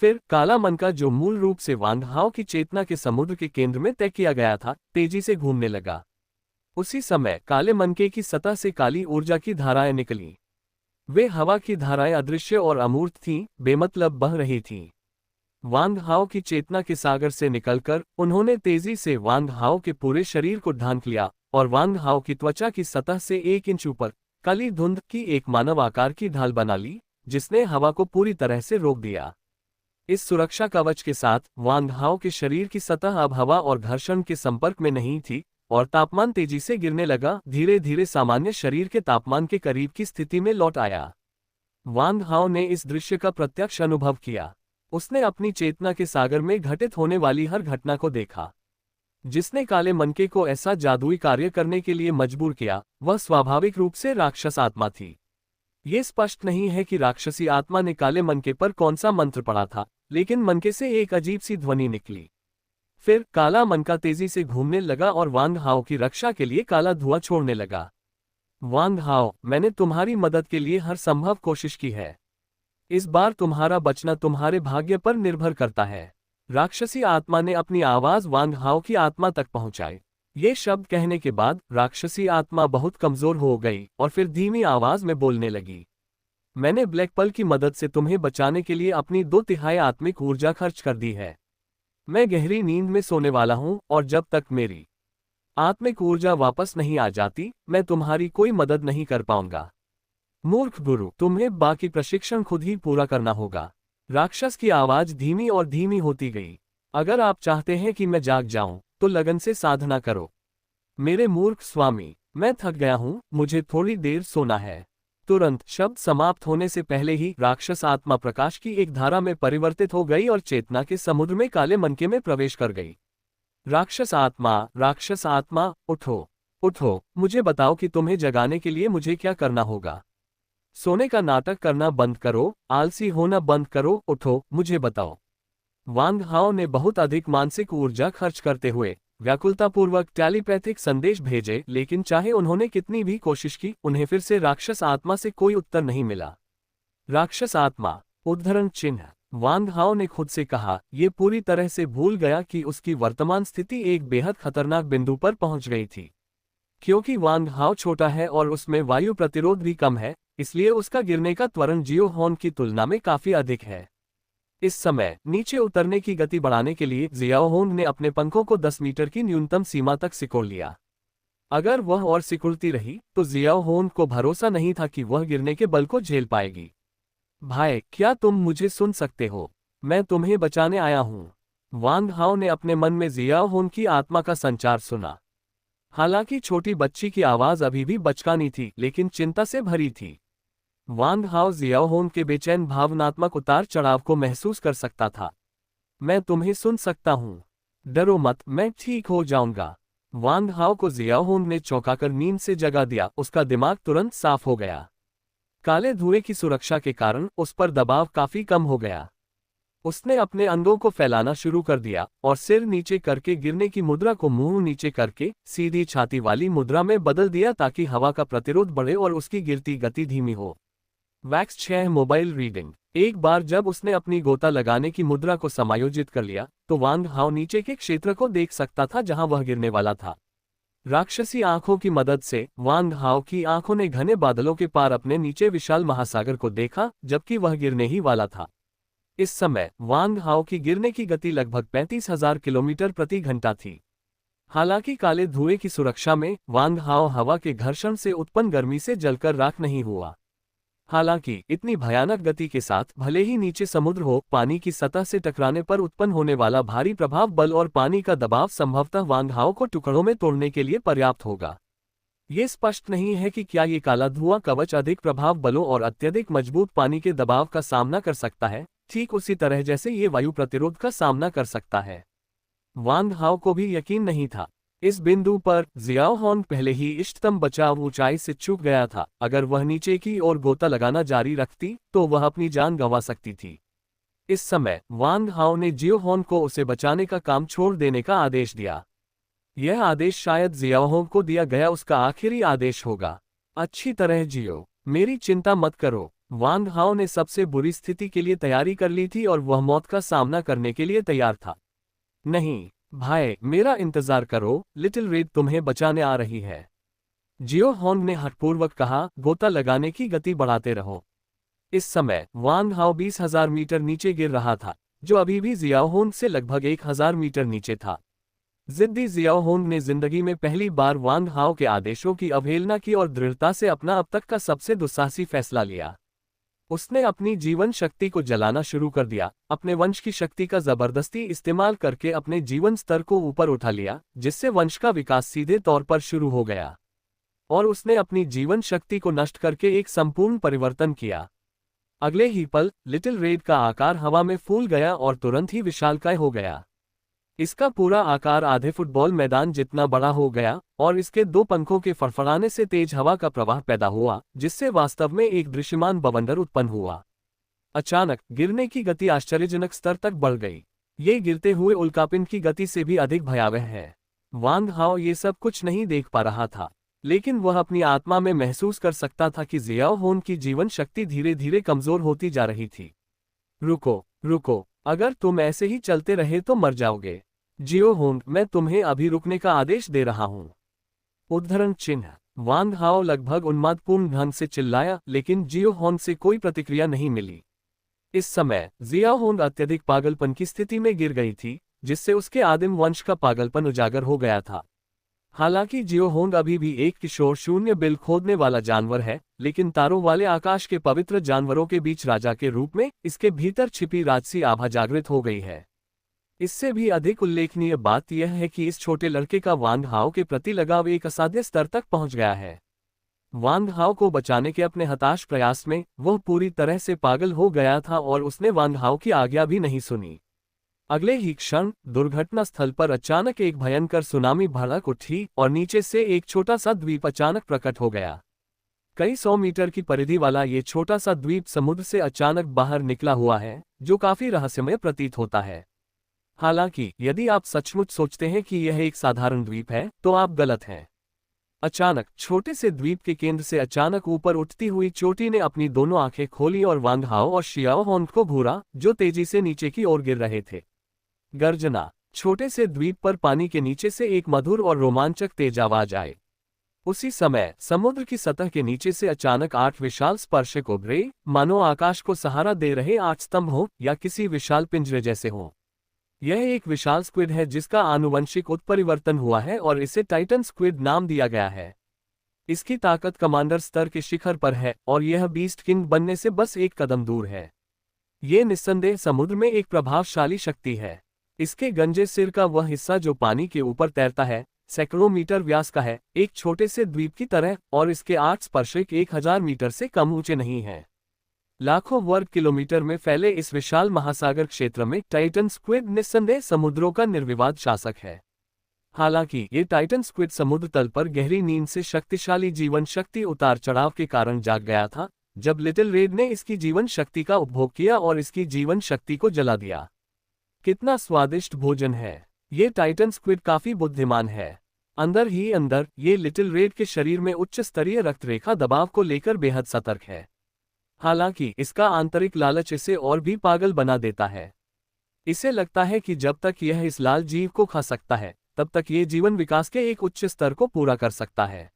फिर काला मनका, जो मूल रूप से वांग हाउ की चेतना के समुद्र के केंद्र में तय किया गया था, तेजी से घूमने लगा। उसी समय काले मनके की सतह से काली ऊर्जा की धाराएं निकलीं। वे हवा की धाराएं अदृश्य और अमूर्त थीं, बेमतलब बह रही थीं। वांग हाउ की चेतना के सागर से निकलकर उन्होंने तेजी से वांग हाउ के पूरे शरीर को ढांक लिया और वांग हाउ की त्वचा की सतह से 1 इंच ऊपर काली धुंध की एक मानव आकार की ढाल बना ली, जिसने हवा को पूरी तरह से रोक दिया। इस सुरक्षा कवच के साथ वांग हाउ के शरीर की सतह अब हवा और घर्षण के संपर्क में नहीं थी और तापमान तेजी से गिरने लगा, धीरे धीरे सामान्य शरीर के तापमान के करीब की स्थिति में लौट आया। वांग हाउ ने इस दृश्य का प्रत्यक्ष अनुभव किया। उसने अपनी चेतना के सागर में घटित होने वाली हर घटना को देखा। जिसने काले मनके को ऐसा जादुई कार्य करने के लिए मजबूर किया, वह स्वाभाविक रूप से राक्षस आत्मा थी। ये स्पष्ट नहीं है कि राक्षसी आत्मा ने काले मनके पर कौन सा मंत्र पढ़ा था, लेकिन मनके से एक अजीब सी ध्वनि निकली। फिर काला मनका तेजी से घूमने लगा और वांग हाउ की रक्षा के लिए काला धुआं छोड़ने लगा। वांग हाउ, मैंने तुम्हारी मदद के लिए हर संभव कोशिश की है। इस बार तुम्हारा बचना तुम्हारे भाग्य पर निर्भर करता है। राक्षसी आत्मा ने अपनी आवाज वांग हाओ की आत्मा तक पहुंचाई। ये शब्द कहने के बाद राक्षसी आत्मा बहुत कमजोर हो गई और फिर धीमी आवाज में बोलने लगी। मैंने ब्लैक पल की मदद से तुम्हें बचाने के लिए अपनी 2/3 आत्मिक ऊर्जा खर्च कर दी है। मैं गहरी नींद में सोने वाला हूं और जब तक मेरी आत्मिक ऊर्जा वापस नहीं आ जाती, मैं तुम्हारी कोई मदद नहीं कर पाऊंगा। मूर्ख गुरु, तुम्हें बाकी प्रशिक्षण खुद ही पूरा करना होगा। राक्षस की आवाज धीमी और धीमी होती गई। अगर आप चाहते हैं कि मैं जाग जाऊं, तो लगन से साधना करो। मेरे मूर्ख स्वामी, मैं थक गया हूं, मुझे थोड़ी देर सोना है। तुरंत शब्द समाप्त होने से पहले ही राक्षस आत्मा प्रकाश की एक धारा में परिवर्तित हो गई और चेतना के समुद्र में काले मनके में प्रवेश कर गई। राक्षस आत्मा, उठो, उठो, मुझे बताओ कि तुम्हें जगाने के लिए मुझे क्या करना होगा। सोने का नाटक करना बंद करो, आलसी होना बंद करो, उठो, मुझे बताओ। वांग हाओ ने बहुत अधिक मानसिक ऊर्जा खर्च करते हुए व्याकुलतापूर्वक टेलीपैथिक संदेश भेजे, लेकिन चाहे उन्होंने कितनी भी कोशिश की, उन्हें फिर से राक्षस आत्मा से कोई उत्तर नहीं मिला। राक्षस आत्मा, उद्धरण चिन्ह। वांग हाओ ने खुद से कहा, ये पूरी तरह से भूल गया कि उसकी वर्तमान स्थिति एक बेहद खतरनाक बिंदु पर पहुंच गई थी। क्योंकि वांग हाओ छोटा है और उसमें वायु प्रतिरोध भी कम है, इसलिए उसका गिरने का त्वरण जियो होन की तुलना में काफी अधिक है। इस समय नीचे उतरने की गति बढ़ाने के लिए जियाओ होन ने अपने पंखों को 10 मीटर की न्यूनतम सीमा तक सिकोड़ लिया। अगर वह और सिकुड़ती रही तो जियाओ होन को भरोसा नहीं था कि वह गिरने के बल को झेल पाएगी। भाई, क्या तुम मुझे सुन सकते हो? मैं तुम्हें बचाने आया हूँ। वांग हाओ ने अपने मन में जियाओ होन की आत्मा का संचार सुना। हालांकि छोटी बच्ची की आवाज अभी भी बचकानी थी, लेकिन चिंता से भरी थी। वांग हाओ जियाओ होन के बेचैन भावनात्मक उतार चढ़ाव को महसूस कर सकता था। मैं तुम्हें सुन सकता हूँ, डरो मत, मैं ठीक हो जाऊंगा। वांग हाओ को जियाओ होन ने चौंकाकर नींद से जगा दिया। उसका दिमाग तुरंत साफ हो गया। काले धुएं की सुरक्षा के कारण उस पर दबाव काफी कम हो गया। उसने अपने अंगों को फैलाना शुरू कर दिया और सिर नीचे करके गिरने की मुद्रा को मुंह नीचे करके सीधी छाती वाली मुद्रा में बदल दिया, ताकि हवा का प्रतिरोध बढ़े और उसकी गिरती गति धीमी हो। Wax 6 mobile reading. एक बार जब उसने अपनी गोता लगाने की मुद्रा को समायोजित कर लिया, तो वांग हाओ नीचे के क्षेत्र को देख सकता था जहां वह गिरने वाला था। राक्षसी आंखों की मदद से वांग हाओ की आंखों ने घने बादलों के पार अपने नीचे विशाल महासागर को देखा, जबकि वह गिरने ही वाला था। इस समय वांग हाओ की गिरने की गति लगभग 35,000 किलोमीटर प्रति घंटा थी। हालांकि काले धुएं की सुरक्षा में वांग हाओ हवा के घर्षण से उत्पन्न गर्मी से जलकर राख नहीं हुआ। हालांकि इतनी भयानक गति के साथ भले ही नीचे समुद्र हो, पानी की सतह से टकराने पर उत्पन्न होने वाला भारी प्रभाव बल और पानी का दबाव संभवतः वांग हाओ को टुकड़ों में तोड़ने के लिए पर्याप्त होगा। ये स्पष्ट नहीं है कि क्या ये काला धुआं कवच अधिक प्रभाव बलों और अत्यधिक मजबूत पानी के दबाव का सामना कर सकता है, ठीक उसी तरह जैसे ये वायु प्रतिरोध का सामना कर सकता है। वांग हाओ को भी यकीन नहीं था। इस बिंदु पर जियाओ होन पहले ही इष्टतम बचाव ऊंचाई से चूक गया था। अगर वह नीचे की ओर गोता लगाना जारी रखती तो वह अपनी जान गंवा सकती थी। इस समय वांग हाओ ने जियो होन को उसे बचाने का काम छोड़ देने का आदेश दिया। यह आदेश शायद जियाओ होन को दिया गया उसका आखिरी आदेश होगा। अच्छी तरह जियो, मेरी चिंता मत करो। वांग हाओ ने सबसे बुरी स्थिति के लिए तैयारी कर ली थी और वह मौत का सामना करने के लिए तैयार था। नहीं भाई, मेरा इंतजार करो, लिटिल रेड तुम्हें बचाने आ रही है। जियो होन ने हठपूर्वक कहा, गोता लगाने की गति बढ़ाते रहो। इस समय वांग हाओ 20,000 मीटर नीचे गिर रहा था, जो अभी भी जियाओ होन से लगभग 1,000 मीटर नीचे था। जिद्दी जियाओ होन ने जिंदगी में पहली बार वांग हाओ के आदेशों की अवहेलना की और दृढ़ता से अपना अब तक का सबसे दुस्साहसी फैसला लिया। उसने अपनी जीवन शक्ति को जलाना शुरू कर दिया, अपने वंश की शक्ति का जबरदस्ती इस्तेमाल करके अपने जीवन स्तर को ऊपर उठा लिया, जिससे वंश का विकास सीधे तौर पर शुरू हो गया। और उसने अपनी जीवन शक्ति को नष्ट करके एक संपूर्ण परिवर्तन किया। अगले ही पल लिटिल रेड का आकार हवा में फूल गया और तुरंत ही विशालकाय हो गया। इसका पूरा आकार आधे फुटबॉल मैदान जितना बड़ा हो गया और इसके 2 पंखों के फड़फड़ाने से तेज हवा का प्रवाह पैदा हुआ, जिससे वास्तव में एक दृश्यमान बवंडर उत्पन्न हुआ। अचानक गिरने की गति आश्चर्यजनक स्तर तक बढ़ गई। ये गिरते हुए उल्कापिंड की गति से भी अधिक भयावह है। वांग हाओ ये सब कुछ नहीं देख पा रहा था, लेकिन वह अपनी आत्मा में महसूस कर सकता था कि जियाओ होन की जीवन शक्ति धीरे धीरे कमजोर होती जा रही थी। रुको रुको, अगर तुम ऐसे ही चलते रहे तो मर जाओगे। जियो होंग, मैं तुम्हें अभी रुकने का आदेश दे रहा हूं। उद्धरण चिन्ह। वांग हाओ लगभग उन्मादपूर्ण ढंग से चिल्लाया, लेकिन जियो होंग से कोई प्रतिक्रिया नहीं मिली। इस समय जियाओ होंग अत्यधिक पागलपन की स्थिति में गिर गई थी, जिससे उसके आदिम वंश का पागलपन उजागर हो गया था। हालांकि जियो होंग अभी भी एक किशोर शून्य बिल खोदने वाला जानवर है, लेकिन तारों वाले आकाश के पवित्र जानवरों के बीच राजा के रूप में इसके भीतर छिपी राजसी आभा जागृत हो गई है। इससे भी अधिक उल्लेखनीय बात यह है कि इस छोटे लड़के का वांग हाओ के प्रति लगाव एक असाध्य स्तर तक पहुंच गया है। वांग हाओ को बचाने के अपने हताश प्रयास में वह पूरी तरह से पागल हो गया था और उसने वांग हाओ की आज्ञा भी नहीं सुनी। अगले ही क्षण दुर्घटना स्थल पर अचानक एक भयंकर सुनामी भड़क उठी और नीचे से एक छोटा सा द्वीप अचानक प्रकट हो गया। कई 100 मीटर की परिधि वाला ये छोटा सा द्वीप समुद्र से अचानक बाहर निकला हुआ है, जो काफी रहस्यमय प्रतीत होता है। हालांकि यदि आप सचमुच सोचते हैं कि यह एक साधारण द्वीप है, तो आप गलत हैं। अचानक छोटे से द्वीप के केंद्र से अचानक ऊपर उठती हुई चोटी ने अपनी दोनों आंखें खोली और वांग हाओ और शियाओ होंग को घूरा, जो तेजी से नीचे की ओर गिर रहे थे। गर्जना। छोटे से द्वीप पर पानी के नीचे से एक मधुर और रोमांचक तेज आवाज आए। उसी समय समुद्र की सतह के नीचे से अचानक 8 विशाल स्पर्शक उभरे, मानो आकाश को सहारा दे रहे 8 स्तंभ हो या किसी विशाल पिंजरे जैसे हो। यह एक विशाल स्क्विड है जिसका आनुवंशिक उत्परिवर्तन हुआ है और इसे टाइटन स्क्विड नाम दिया गया है। इसकी ताकत कमांडर स्तर के शिखर पर है और यह बीस्ट किंग बनने से बस एक कदम दूर है। ये निस्संदेह समुद्र में एक प्रभावशाली शक्ति है। इसके गंजे सिर का वह हिस्सा जो पानी के ऊपर तैरता है, सैकड़ों मीटर व्यास का है, एक छोटे से द्वीप की तरह, और इसके 8 स्पर्शक 1000 मीटर से कम ऊंचे नहीं हैं। लाखों वर्ग किलोमीटर में फैले इस विशाल महासागर क्षेत्र में टाइटन स्क्विड निस्संदेह समुद्रों का निर्विवाद शासक है। हालांकि ये टाइटन स्क्विड समुद्र तल पर गहरी नींद से शक्तिशाली जीवन शक्ति उतार चढ़ाव के कारण जाग गया था, जब लिटिल रेड ने इसकी जीवन शक्ति का उपभोग किया और इसकी जीवन शक्ति को जला दिया। कितना स्वादिष्ट भोजन है। ये टाइटन स्क्विड काफी बुद्धिमान है। अंदर ही अंदर ये लिटिल रेड के शरीर में उच्च स्तरीय रक्तरेखा दबाव को लेकर बेहद सतर्क है। हालांकि इसका आंतरिक लालच इसे और भी पागल बना देता है। इसे लगता है कि जब तक यह इस लाल जीव को खा सकता है, तब तक ये जीवन विकास के एक उच्च स्तर को पूरा कर सकता है।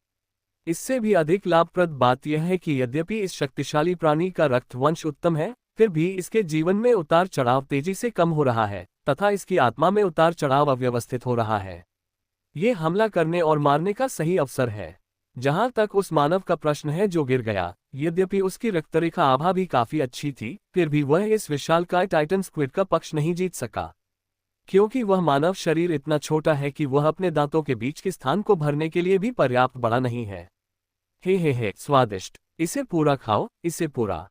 इससे भी अधिक लाभप्रद बात यह है कि यद्यपि इस शक्तिशाली प्राणी का रक्त वंश उत्तम है, फिर भी इसके जीवन में उतार चढ़ाव तेजी से कम हो रहा है तथा इसकी आत्मा में उतार चढ़ाव अव्यवस्थित हो रहा है। ये हमला करने और मारने का सही अवसर है। जहां तक उस मानव का प्रश्न है जो गिर गया, यद्यपि उसकी रक्तरेखा आभा भी काफी अच्छी थी, फिर भी वह इस विशालकाय टाइटन स्क्विड का पक्ष नहीं जीत सका, क्योंकि वह मानव शरीर इतना छोटा है कि वह अपने दांतों के बीच के स्थान को भरने के लिए भी पर्याप्त बड़ा नहीं है। हे स्वादिष्ट, इसे पूरा खाओ, इसे पूरा।